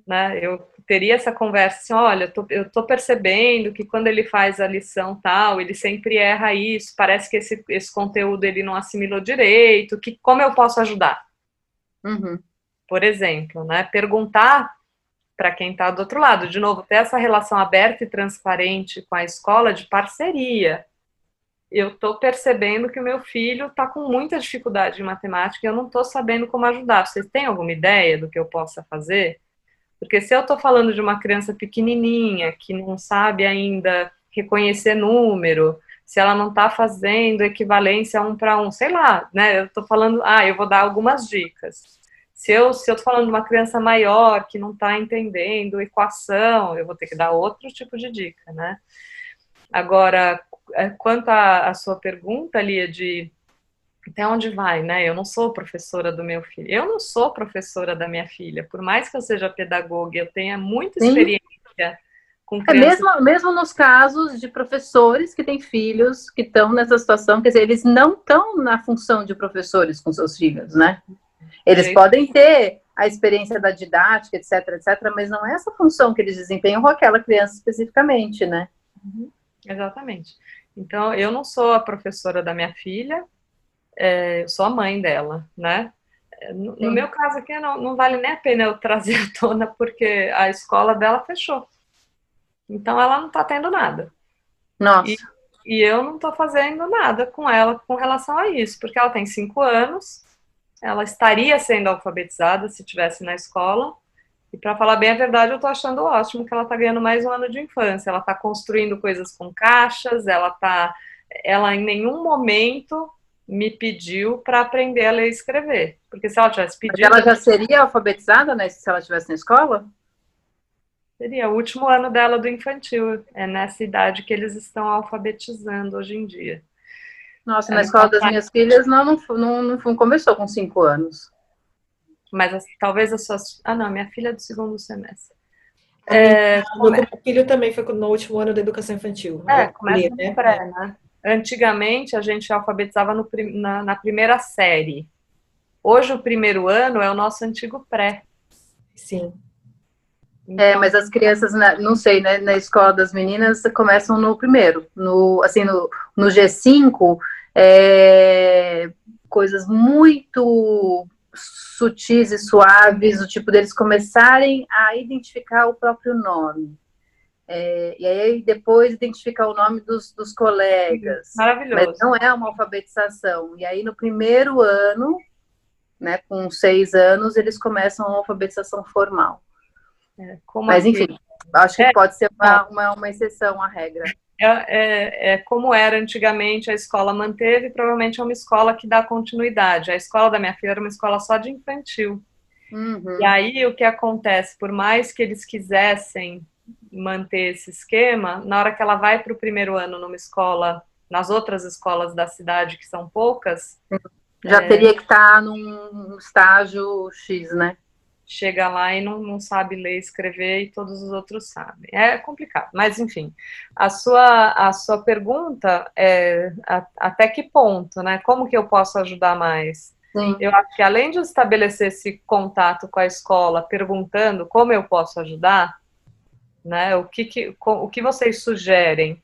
Né? Eu teria essa conversa assim, olha, eu tô percebendo que quando ele faz a lição tal, ele sempre erra isso, parece que esse conteúdo ele não assimilou direito, como eu posso ajudar? Por exemplo, né? Perguntar para quem está do outro lado, de novo, ter essa relação aberta e transparente com a escola de parceria. Eu estou percebendo que o meu filho está com muita dificuldade em matemática e eu não estou sabendo como ajudar. Vocês têm alguma ideia do que eu possa fazer? Porque se eu estou falando de uma criança pequenininha, que não sabe ainda reconhecer número, se ela não está fazendo equivalência 1 para 1, sei lá, né? Eu estou falando, eu vou dar algumas dicas. Se eu estou falando de uma criança maior, que não está entendendo equação, eu vou ter que dar outro tipo de dica, né? Agora, quanto à sua pergunta, Lia, de até onde vai, né? Eu não sou professora do meu filho. Eu não sou professora da minha filha. Por mais que eu seja pedagoga, eu tenha muita experiência com crianças. Mesmo nos casos de professores que têm filhos que estão nessa situação, quer dizer, eles não estão na função de professores com seus filhos, né? Eles podem ter a experiência da didática, etc, mas não é essa função que eles desempenham com aquela criança especificamente, né? Exatamente. Então, eu não sou a professora da minha filha, eu sou a mãe dela, né? No meu caso aqui, não vale nem a pena eu trazer à tona, porque a escola dela fechou. Então, ela não está tendo nada. Nossa. E eu não estou fazendo nada com ela com relação a isso, porque ela tem 5 anos, ela estaria sendo alfabetizada se estivesse na escola, e para falar bem a verdade, eu estou achando ótimo que ela está ganhando mais um ano de infância. Ela está construindo coisas com caixas, ela em nenhum momento me pediu para aprender a ler e escrever. Porque se ela tivesse pedido... Mas ela já seria alfabetizada, né, se ela estivesse na escola? Seria o último ano dela do infantil. É nessa idade que eles estão alfabetizando hoje em dia. Nossa, na escola das minhas filhas não começou com 5 anos. Mas talvez as suas... não, minha filha é do 2º semestre. Meu filho também foi no último ano da educação infantil. Começa no pré, né? Antigamente, a gente alfabetizava na primeira série. Hoje, o 1º ano é o nosso antigo pré. Sim. Então, mas as crianças, não sei, né, na escola das meninas começam no primeiro. No G5, coisas muito sutis e suaves, o tipo deles começarem a identificar o próprio nome. E aí depois identificar o nome dos colegas. Maravilhoso. Mas não é uma alfabetização. E aí no primeiro ano, né, com 6 anos, eles começam a alfabetização formal. Mas enfim, acho que pode ser uma exceção à regra. Como era antigamente, a escola manteve, provavelmente é uma escola que dá continuidade. A escola da minha filha era uma escola só de infantil. Uhum. E aí o que acontece, por mais que eles quisessem manter esse esquema, na hora que ela vai para o primeiro ano numa escola, nas outras escolas da cidade, que são poucas... Já teria que estar num estágio X, né? Chega lá e não sabe ler e escrever e todos os outros sabem. É complicado, mas enfim. A sua pergunta é até que ponto, né? Como que eu posso ajudar mais? Sim. Eu acho que além de estabelecer esse contato com a escola, perguntando como eu posso ajudar, né? O que vocês sugerem?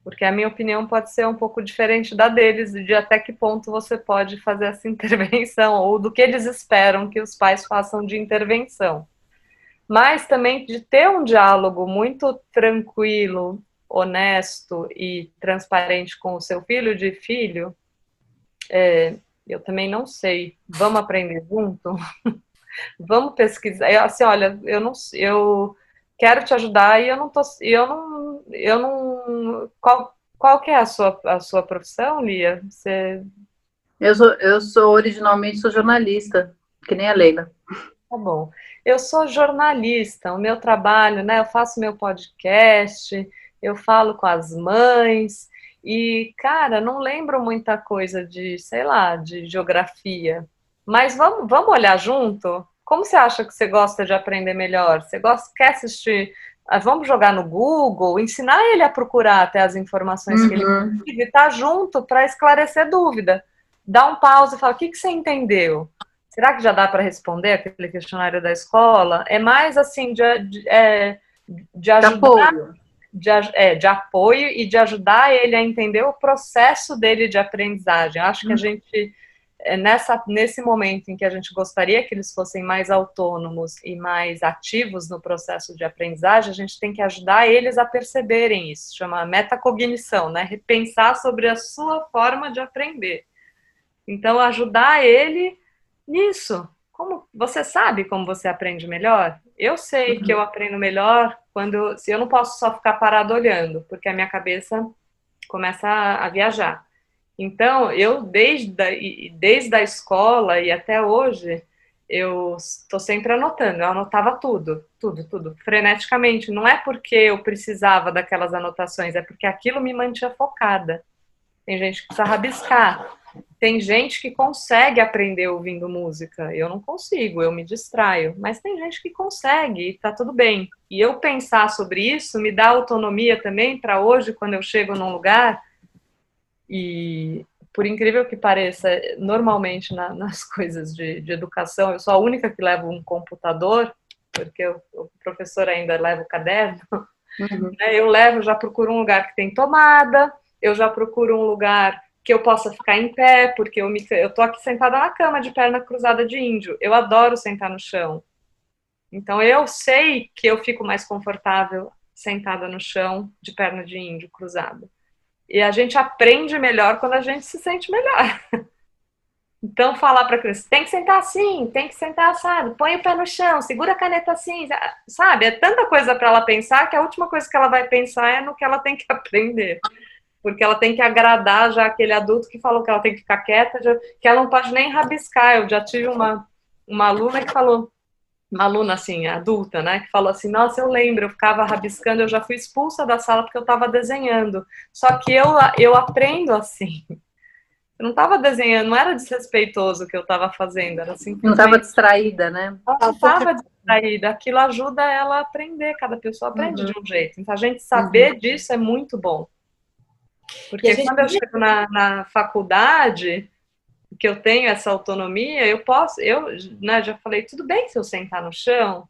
Porque a minha opinião pode ser um pouco diferente da deles, de até que ponto você pode fazer essa intervenção, ou do que eles esperam que os pais façam de intervenção. Mas também de ter um diálogo muito tranquilo, honesto e transparente com o seu filho, eu também não sei. Vamos aprender junto? Vamos pesquisar. Assim, olha, eu quero te ajudar e eu não. Qual que é a sua profissão, Lia? Eu sou originalmente jornalista, que nem a Leila. Tá bom. Eu sou jornalista, o meu trabalho, né? Eu faço meu podcast, eu falo com as mães e, cara, não lembro muita coisa de, sei lá, de geografia. Mas vamos olhar junto? Como você acha que você gosta de aprender melhor? Quer assistir? Vamos jogar no Google, ensinar ele a procurar até as informações que ele precisa e estar junto para esclarecer dúvida. Dá um pause e fala, o que você entendeu? Será que já dá para responder aquele questionário da escola? É mais assim de ajudar, de apoio e de ajudar ele a entender o processo dele de aprendizagem. Eu acho que a gente, nesse momento em que a gente gostaria que eles fossem mais autônomos e mais ativos no processo de aprendizagem, a gente tem que ajudar eles a perceberem isso, chama metacognição, né? Repensar sobre a sua forma de aprender. Então, ajudar ele nisso. Como você sabe como você aprende melhor? Eu sei que eu aprendo melhor se eu não posso só ficar parado olhando, porque a minha cabeça começa a viajar. Então, eu desde a escola e até hoje, eu estou sempre anotando. Eu anotava tudo, freneticamente. Não é porque eu precisava daquelas anotações, é porque aquilo me mantinha focada. Tem gente que precisa rabiscar. Tem gente que consegue aprender ouvindo música. Eu não consigo, eu me distraio. Mas tem gente que consegue e tá tudo bem. E eu pensar sobre isso me dá autonomia também para hoje, quando eu chego num lugar e, por incrível que pareça, normalmente nas coisas de educação, eu sou a única que leva um computador, porque o professor ainda leva o caderno. Eu já procuro um lugar que tem tomada, eu já procuro um lugar que eu possa ficar em pé, porque eu tô aqui sentada na cama de perna cruzada de índio. Eu adoro sentar no chão. Então, eu sei que eu fico mais confortável sentada no chão de perna de índio cruzada. E a gente aprende melhor quando a gente se sente melhor. Então, falar para a criança, tem que sentar assim, tem que sentar assado, põe o pé no chão, segura a caneta assim, sabe? É tanta coisa para ela pensar que a última coisa que ela vai pensar é no que ela tem que aprender. Porque ela tem que agradar já aquele adulto que falou que ela tem que ficar quieta, que ela não pode nem rabiscar. Eu já tive uma aluna que falou, uma aluna assim, adulta, né, que falou assim, nossa, eu lembro, eu ficava rabiscando, eu já fui expulsa da sala porque eu estava desenhando. Só que eu aprendo assim. Eu não estava desenhando, não era desrespeitoso o que eu estava fazendo, era simplesmente... Não estava distraída, né? Ela não estava distraída, aquilo ajuda ela a aprender, cada pessoa aprende de um jeito. Então, a gente saber disso é muito bom. Porque quando eu chego na faculdade, que eu tenho essa autonomia, né, já falei, tudo bem se eu sentar no chão?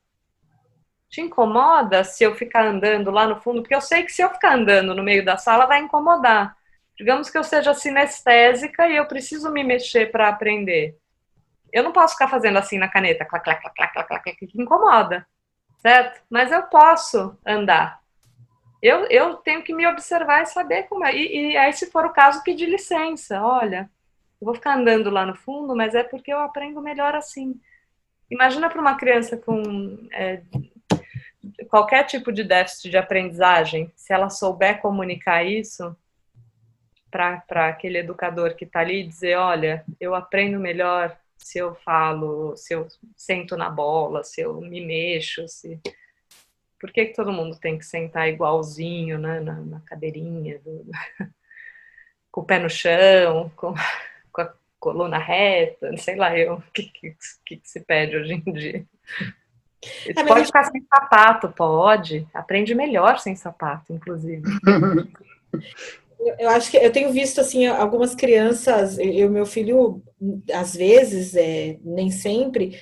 Te incomoda se eu ficar andando lá no fundo? Porque eu sei que se eu ficar andando no meio da sala vai incomodar. Digamos que eu seja sinestésica e eu preciso me mexer para aprender. Eu não posso ficar fazendo assim na caneta, clac, clac, clac, clac, clac, clac, que incomoda, certo? Mas eu posso andar. Eu tenho que me observar e saber como é. E aí, se for o caso, pedir licença. Olha, eu vou ficar andando lá no fundo, mas é porque eu aprendo melhor assim. Imagina para uma criança com qualquer tipo de déficit de aprendizagem, se ela souber comunicar isso para aquele educador que está ali e dizer, olha, eu aprendo melhor se eu falo, se eu sento na bola, se eu me mexo, se... Por que todo mundo tem que sentar igualzinho, né, na cadeirinha, com o pé no chão, com a coluna reta, sei lá eu, o que se pede hoje em dia? Pode ficar sem sapato, pode. Aprende melhor sem sapato, inclusive. Eu acho que eu tenho visto assim algumas crianças, meu filho às vezes, nem sempre,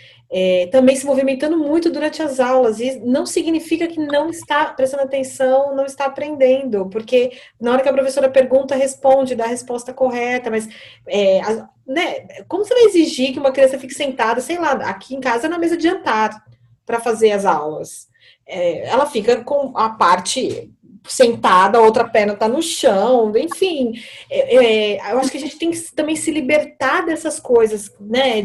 também se movimentando muito durante as aulas, e não significa que não está prestando atenção, não está aprendendo, porque na hora que a professora pergunta, responde, dá a resposta correta, mas né, como você vai exigir que uma criança fique sentada, sei lá, aqui em casa na mesa de jantar para fazer as aulas? Ela fica com a parte sentada, a outra perna está no chão, enfim. Eu acho que a gente tem que também se libertar dessas coisas, né?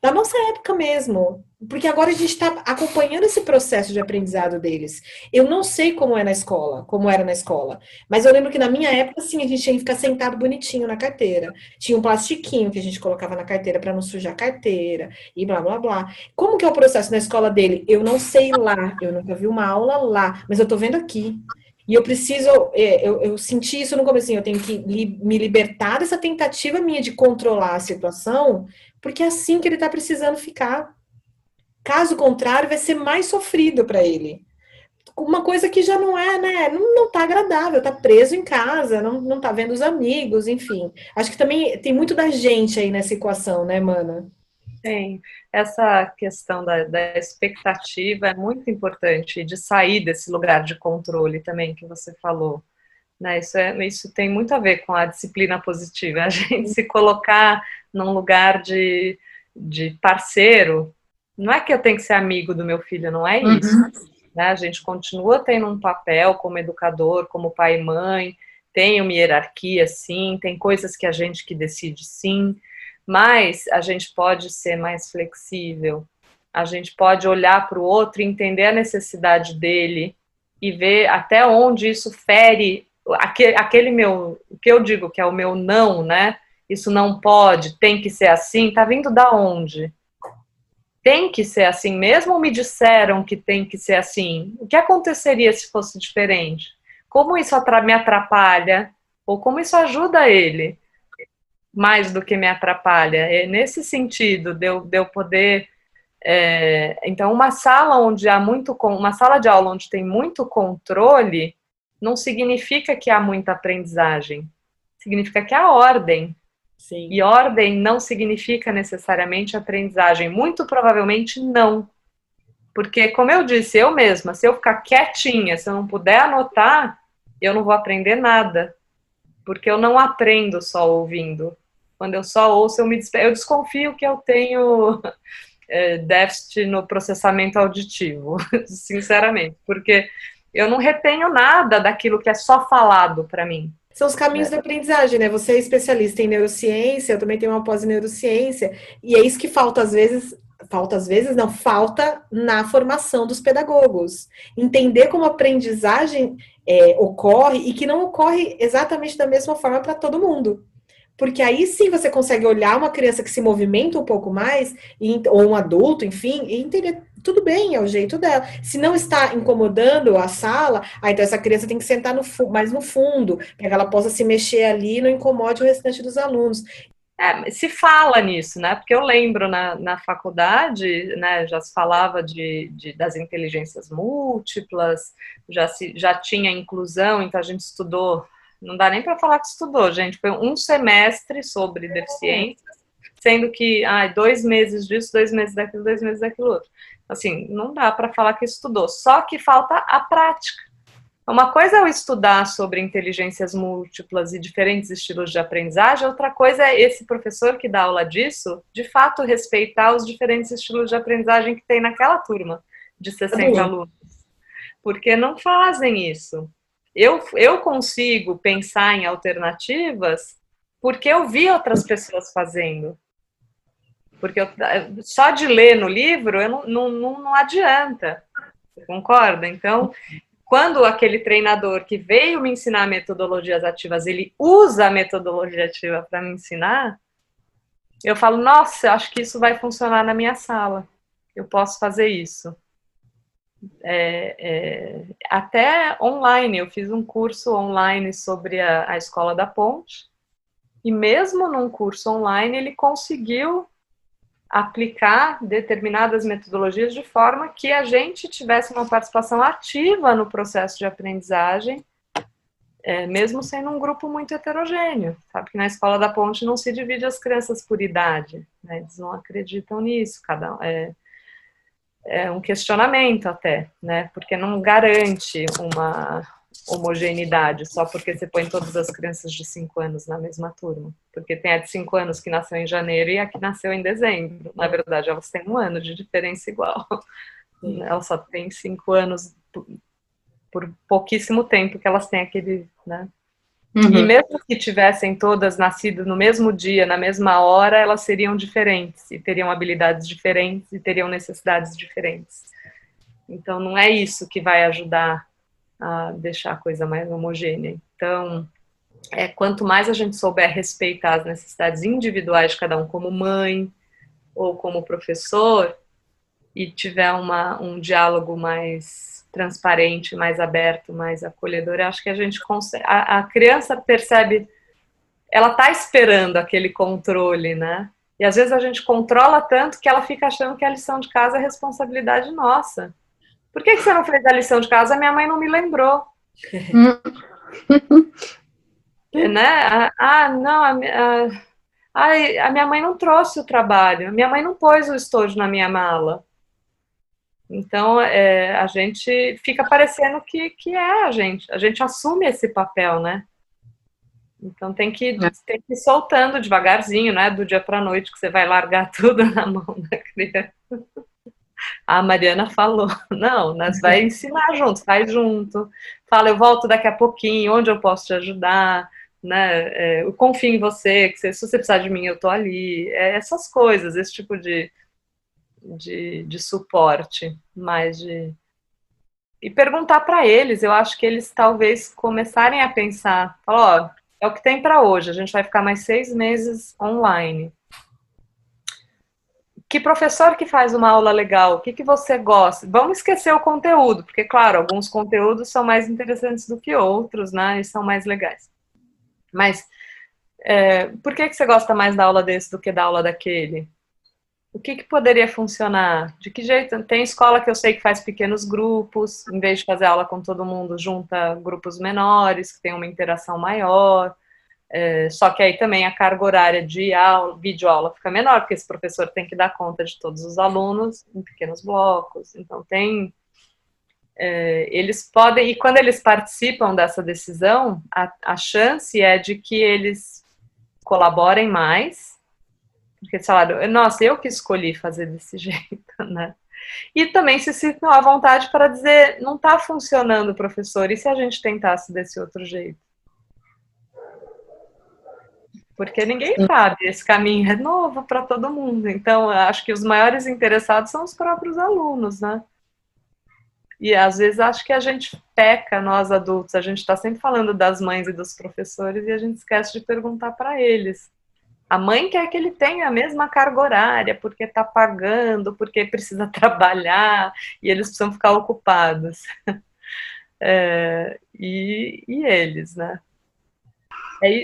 Da nossa época mesmo. Porque agora a gente está acompanhando esse processo de aprendizado deles. Eu não sei como é na escola, como era na escola. Mas eu lembro que na minha época, sim, a gente tinha que ficar sentado bonitinho na carteira. Tinha um plastiquinho que a gente colocava na carteira para não sujar a carteira e blá blá blá. Como que é o processo na escola dele? Eu não sei lá, eu nunca vi uma aula lá, mas eu estou vendo aqui. E eu preciso, eu senti isso no começo, eu tenho que me libertar dessa tentativa minha de controlar a situação, porque é assim que ele está precisando ficar. Caso contrário, vai ser mais sofrido para ele. Uma coisa que já não é, né? Não tá agradável, tá preso em casa, não tá vendo os amigos, enfim. Acho que também tem muito da gente aí nessa equação, né, mana? Tem. Essa questão da expectativa é muito importante, de sair desse lugar de controle também que você falou. Né? Isso tem muito a ver com a disciplina positiva. A gente se colocar num lugar de parceiro. Não é que eu tenho que ser amigo do meu filho, não é isso. Né? A gente continua tendo um papel como educador, como pai e mãe, tem uma hierarquia, sim, tem coisas que a gente que decide, sim, mas a gente pode ser mais flexível, a gente pode olhar para o outro e entender a necessidade dele e ver até onde isso fere aquele meu, o que eu digo que é o meu não, né? Isso não pode, tem que ser assim, tá vindo da onde? Tem que ser assim mesmo ou me disseram que tem que ser assim? O que aconteceria se fosse diferente? Como isso me atrapalha? Ou como isso ajuda ele? Mais do que me atrapalha. É nesse sentido de eu poder... então, uma sala de aula onde tem muito controle não significa que há muita aprendizagem. Significa que há ordem. Sim. E ordem não significa necessariamente aprendizagem. Muito provavelmente não. Porque, como eu disse, eu mesma, se eu ficar quietinha, se eu não puder anotar, eu não vou aprender nada. Porque eu não aprendo só ouvindo. Quando eu só ouço, eu desconfio que eu tenho déficit no processamento auditivo, sinceramente. Porque eu não retenho nada daquilo que é só falado para mim. São os caminhos da aprendizagem, né? Você é especialista em neurociência, eu também tenho uma pós em neurociência, e é isso que falta às vezes falta na formação dos pedagogos. Entender como a aprendizagem ocorre e que não ocorre exatamente da mesma forma para todo mundo. Porque aí sim você consegue olhar uma criança que se movimenta um pouco mais, ou um adulto, enfim, e entender, tudo bem, é o jeito dela. Se não está incomodando a sala, então essa criança tem que sentar mais no fundo, para que ela possa se mexer ali e não incomode o restante dos alunos. Se fala nisso, né? Porque eu lembro na faculdade, né, já se falava das inteligências múltiplas, já tinha inclusão, então a gente estudou. Não dá nem para falar que estudou, gente. Foi um semestre sobre deficiências, sendo que 2 meses disso, 2 meses daquilo, 2 meses daquilo outro. Assim, não dá para falar que estudou. Só que falta a prática. Uma coisa é eu estudar sobre inteligências múltiplas e diferentes estilos de aprendizagem, outra coisa é esse professor que dá aula disso, de fato, respeitar os diferentes estilos de aprendizagem que tem naquela turma de 60 alunos. Porque não fazem isso. Eu consigo pensar em alternativas porque eu vi outras pessoas fazendo. Porque só de ler no livro não adianta. Você concorda? Então, quando aquele treinador que veio me ensinar metodologias ativas, ele usa a metodologia ativa para me ensinar, eu falo, nossa, acho que isso vai funcionar na minha sala. Eu posso fazer isso. Até online, eu fiz um curso online sobre a Escola da Ponte, e mesmo num curso online, ele conseguiu aplicar determinadas metodologias de forma que a gente tivesse uma participação ativa no processo de aprendizagem, mesmo sendo um grupo muito heterogêneo. Sabe que na Escola da Ponte não se divide as crianças por idade, né? Eles não acreditam nisso, é um questionamento até, né? Porque não garante uma homogeneidade só porque você põe todas as crianças de 5 anos na mesma turma. Porque tem a de 5 anos que nasceu em janeiro e a que nasceu em dezembro. Na verdade, elas têm 1 ano de diferença igual. Elas só têm 5 anos por pouquíssimo tempo que elas têm aquele, né? E mesmo que tivessem todas nascido no mesmo dia, na mesma hora, elas seriam diferentes, e teriam habilidades diferentes, e teriam necessidades diferentes. Então, não é isso que vai ajudar a deixar a coisa mais homogênea. Então, quanto mais a gente souber respeitar as necessidades individuais de cada um, como mãe, ou como professor, e tiver um diálogo mais transparente, mais aberto, mais acolhedor, eu acho que a gente consegue. A criança percebe, ela está esperando aquele controle, né? E às vezes a gente controla tanto que ela fica achando que a lição de casa é responsabilidade nossa. Por que você não fez a lição de casa? Minha mãe não me lembrou. Né? Não, a minha mãe não trouxe o trabalho, a minha mãe não pôs o estojo na minha mala. Então, a gente fica parecendo que a gente assume esse papel, né? Então, tem que ir soltando devagarzinho, né? Do dia para a noite, que você vai largar tudo na mão da criança. A Mariana falou, não, nós vai ensinar junto, faz junto. Fala, eu volto daqui a pouquinho, onde eu posso te ajudar, né? Eu confio em você, que se você precisar de mim, eu tô ali. Essas coisas, esse tipo de suporte, e perguntar para eles. Eu acho que eles talvez começarem a pensar, falar, ó, é o que tem para hoje, a gente vai ficar mais 6 meses online. Que professor que faz uma aula legal? O que você gosta? Vamos esquecer o conteúdo, porque, claro, alguns conteúdos são mais interessantes do que outros, né, e são mais legais. Mas, por que você gosta mais da aula desse do que da aula daquele? O que poderia funcionar? De que jeito? Tem escola que eu sei que faz pequenos grupos, em vez de fazer aula com todo mundo, junta grupos menores, que tem uma interação maior. Só que aí também a carga horária de aula, videoaula fica menor, porque esse professor tem que dar conta de todos os alunos em pequenos blocos. Então eles podem, e quando eles participam dessa decisão, a chance é de que eles colaborem mais, porque eles falaram, nossa, eu que escolhi fazer desse jeito, né? E também se sintam à vontade para dizer, não está funcionando, professor, e se a gente tentasse desse outro jeito? Porque ninguém sabe, esse caminho é novo para todo mundo. Então, acho que os maiores interessados são os próprios alunos, né? E às vezes acho que a gente peca, nós adultos, a gente está sempre falando das mães e dos professores e a gente esquece de perguntar para eles. A mãe quer que ele tenha a mesma carga horária, porque está pagando, porque precisa trabalhar, e eles precisam ficar ocupados. E eles, né?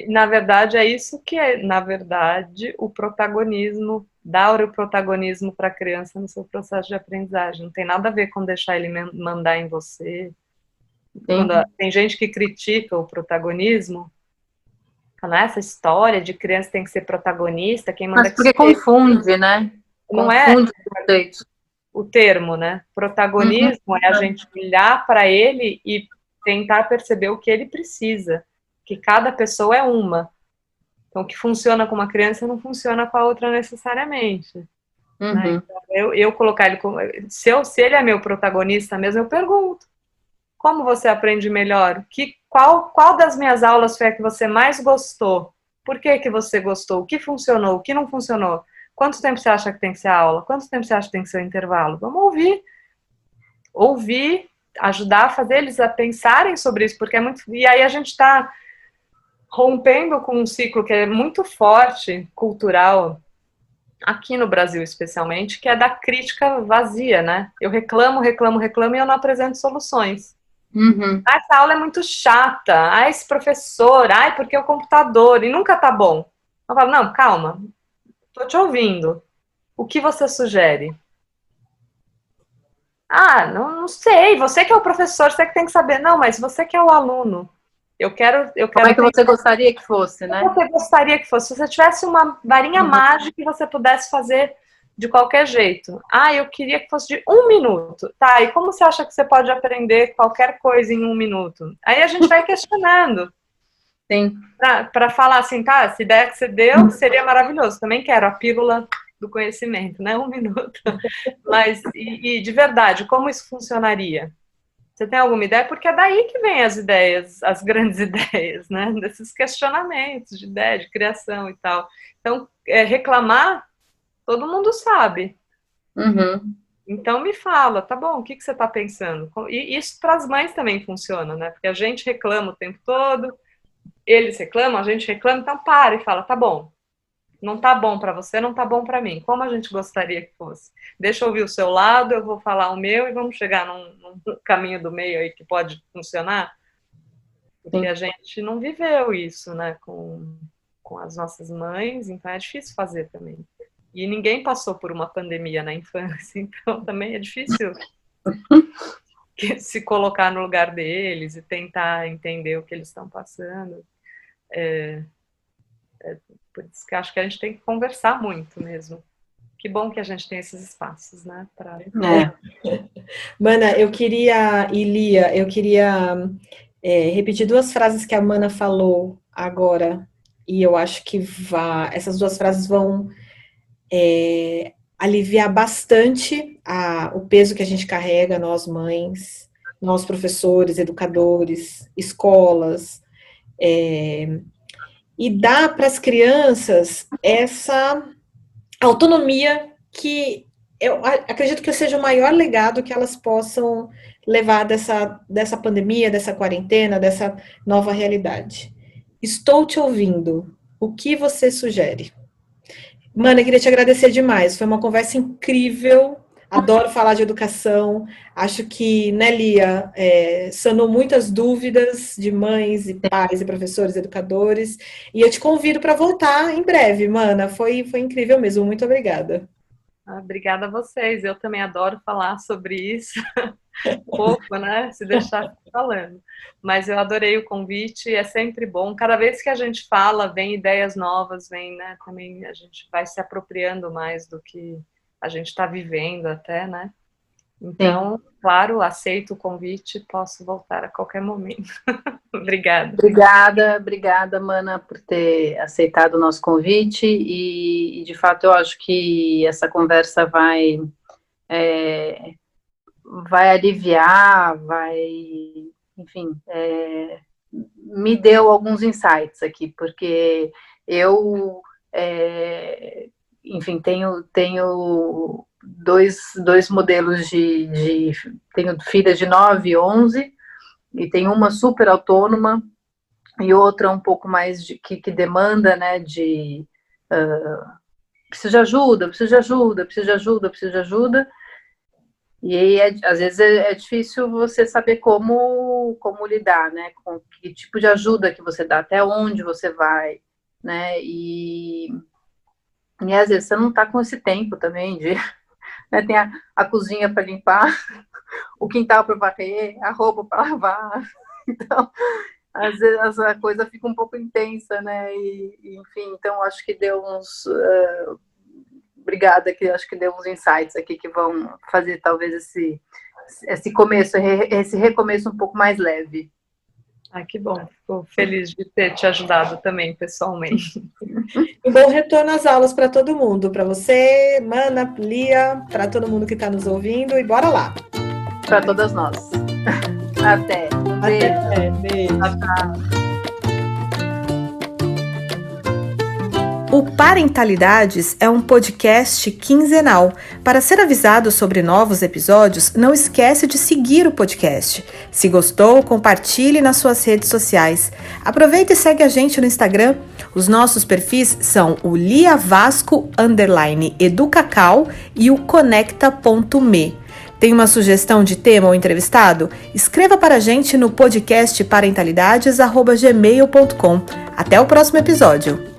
Na verdade, é isso que na verdade, o protagonismo, dar o protagonismo para a criança no seu processo de aprendizagem. Não tem nada a ver com deixar ele mandar em você. Tem gente que critica o protagonismo, essa história de criança tem que ser protagonista, quem manda. Mas porque confunde, né? Não confunde o termo, né? Protagonismo é a gente olhar para ele e tentar perceber o que ele precisa, que cada pessoa é uma. Então, o que funciona com uma criança não funciona com a outra necessariamente. Né? Então, eu colocar ele como... Se ele é meu protagonista mesmo, eu pergunto. Como você aprende melhor? Qual das minhas aulas foi a que você mais gostou? Por que você gostou? O que funcionou? O que não funcionou? Quanto tempo você acha que tem que ser a aula? Quanto tempo você acha que tem que ser o intervalo? Vamos ouvir. Ouvir, ajudar a fazer eles a pensarem sobre isso, porque é muito... E aí a gente está rompendo com um ciclo que é muito forte, cultural, aqui no Brasil especialmente, que é da crítica vazia, né? Eu reclamo e eu não apresento soluções. Essa aula é muito chata, esse professor, porque o computador, e nunca tá bom. Eu falo, não, calma, tô te ouvindo. O que você sugere? Não sei, você que é o professor, você que tem que saber. Não, mas você que é o aluno. Eu quero Como é que você gostaria que fosse, né? Como você gostaria que fosse? Se você tivesse uma varinha mágica que você pudesse fazer de qualquer jeito. Eu queria que fosse de 1 minuto. Tá, e como você acha que você pode aprender qualquer coisa em 1 minuto? Aí a gente vai questionando. Sim. Para falar assim, tá, essa ideia que você deu seria maravilhoso. Também quero a pílula do conhecimento, né? 1 minuto. Mas, e de verdade, como isso funcionaria? Você tem alguma ideia? Porque é daí que vem as ideias, as grandes ideias, né? Desses questionamentos de ideia, de criação e tal. Então, reclamar, todo mundo sabe. Então, me fala, tá bom, o que você está pensando? E isso para as mães também funciona, né? Porque a gente reclama o tempo todo, eles reclamam, a gente reclama, então para e fala, tá bom. Não tá bom para você, não tá bom para mim. Como a gente gostaria que fosse? Deixa eu ouvir o seu lado, eu vou falar o meu e vamos chegar num caminho do meio aí que pode funcionar. Porque a gente não viveu isso, né, com as nossas mães, então é difícil fazer também. E ninguém passou por uma pandemia na infância, então também é difícil se colocar no lugar deles e tentar entender o que eles estão passando. Por isso que acho que a gente tem que conversar muito mesmo. Que bom que a gente tem esses espaços, né? Mana, Lia, eu queria repetir 2 frases que a Mana falou agora, e eu acho que essas 2 frases vão aliviar bastante o peso que a gente carrega, nós mães, nós professores, educadores, escolas, e dar para as crianças essa autonomia que eu acredito que seja o maior legado que elas possam levar dessa pandemia, dessa quarentena, dessa nova realidade. Estou te ouvindo. O que você sugere? Mana, eu queria te agradecer demais. Foi uma conversa incrível. Adoro falar de educação. Acho que, né, Lia, sanou muitas dúvidas de mães e pais e professores, educadores. E eu te convido para voltar em breve, Mana. Foi incrível mesmo. Muito obrigada. Obrigada a vocês. Eu também adoro falar sobre isso. Pouco, né? Se deixar falando. Mas eu adorei o convite, é sempre bom. Cada vez que a gente fala, vem ideias novas, né? Também a gente vai se apropriando mais do que a gente está vivendo até, né? Então, claro, aceito o convite, posso voltar a qualquer momento. Obrigada. Obrigada, Mana, por ter aceitado o nosso convite e de fato, eu acho que essa conversa vai aliviar, enfim, me deu alguns insights aqui, porque eu, enfim, tenho dois modelos tenho filhas de 9 e 11, e tenho uma super autônoma, e outra um pouco mais que demanda, né, preciso de ajuda, e aí, às vezes, é difícil você saber como lidar, né? Com que tipo de ajuda que você dá, até onde você vai, né? E às vezes você não está com esse tempo também né? Tem a cozinha para limpar, o quintal para varrer, a roupa para lavar. Então, às vezes a coisa fica um pouco intensa, né? Enfim, então acho que deu uns... Obrigada, que acho que deu uns insights aqui que vão fazer talvez esse recomeço um pouco mais leve. Que bom. Fico feliz de ter te ajudado também, pessoalmente. Um bom retorno às aulas para todo mundo. Para você, Mana, Lia, para todo mundo que está nos ouvindo. E bora lá. Para todas nós. Até. Beijo. Tchau. O Parentalidades é um podcast quinzenal. Para ser avisado sobre novos episódios, não esquece de seguir o podcast. Se gostou, compartilhe nas suas redes sociais. Aproveita e segue a gente no Instagram. Os nossos perfis são o liavasco_educacau e o conecta.me. Tem uma sugestão de tema ou entrevistado? Escreva para a gente no podcast parentalidades@gmail.com. Até o próximo episódio.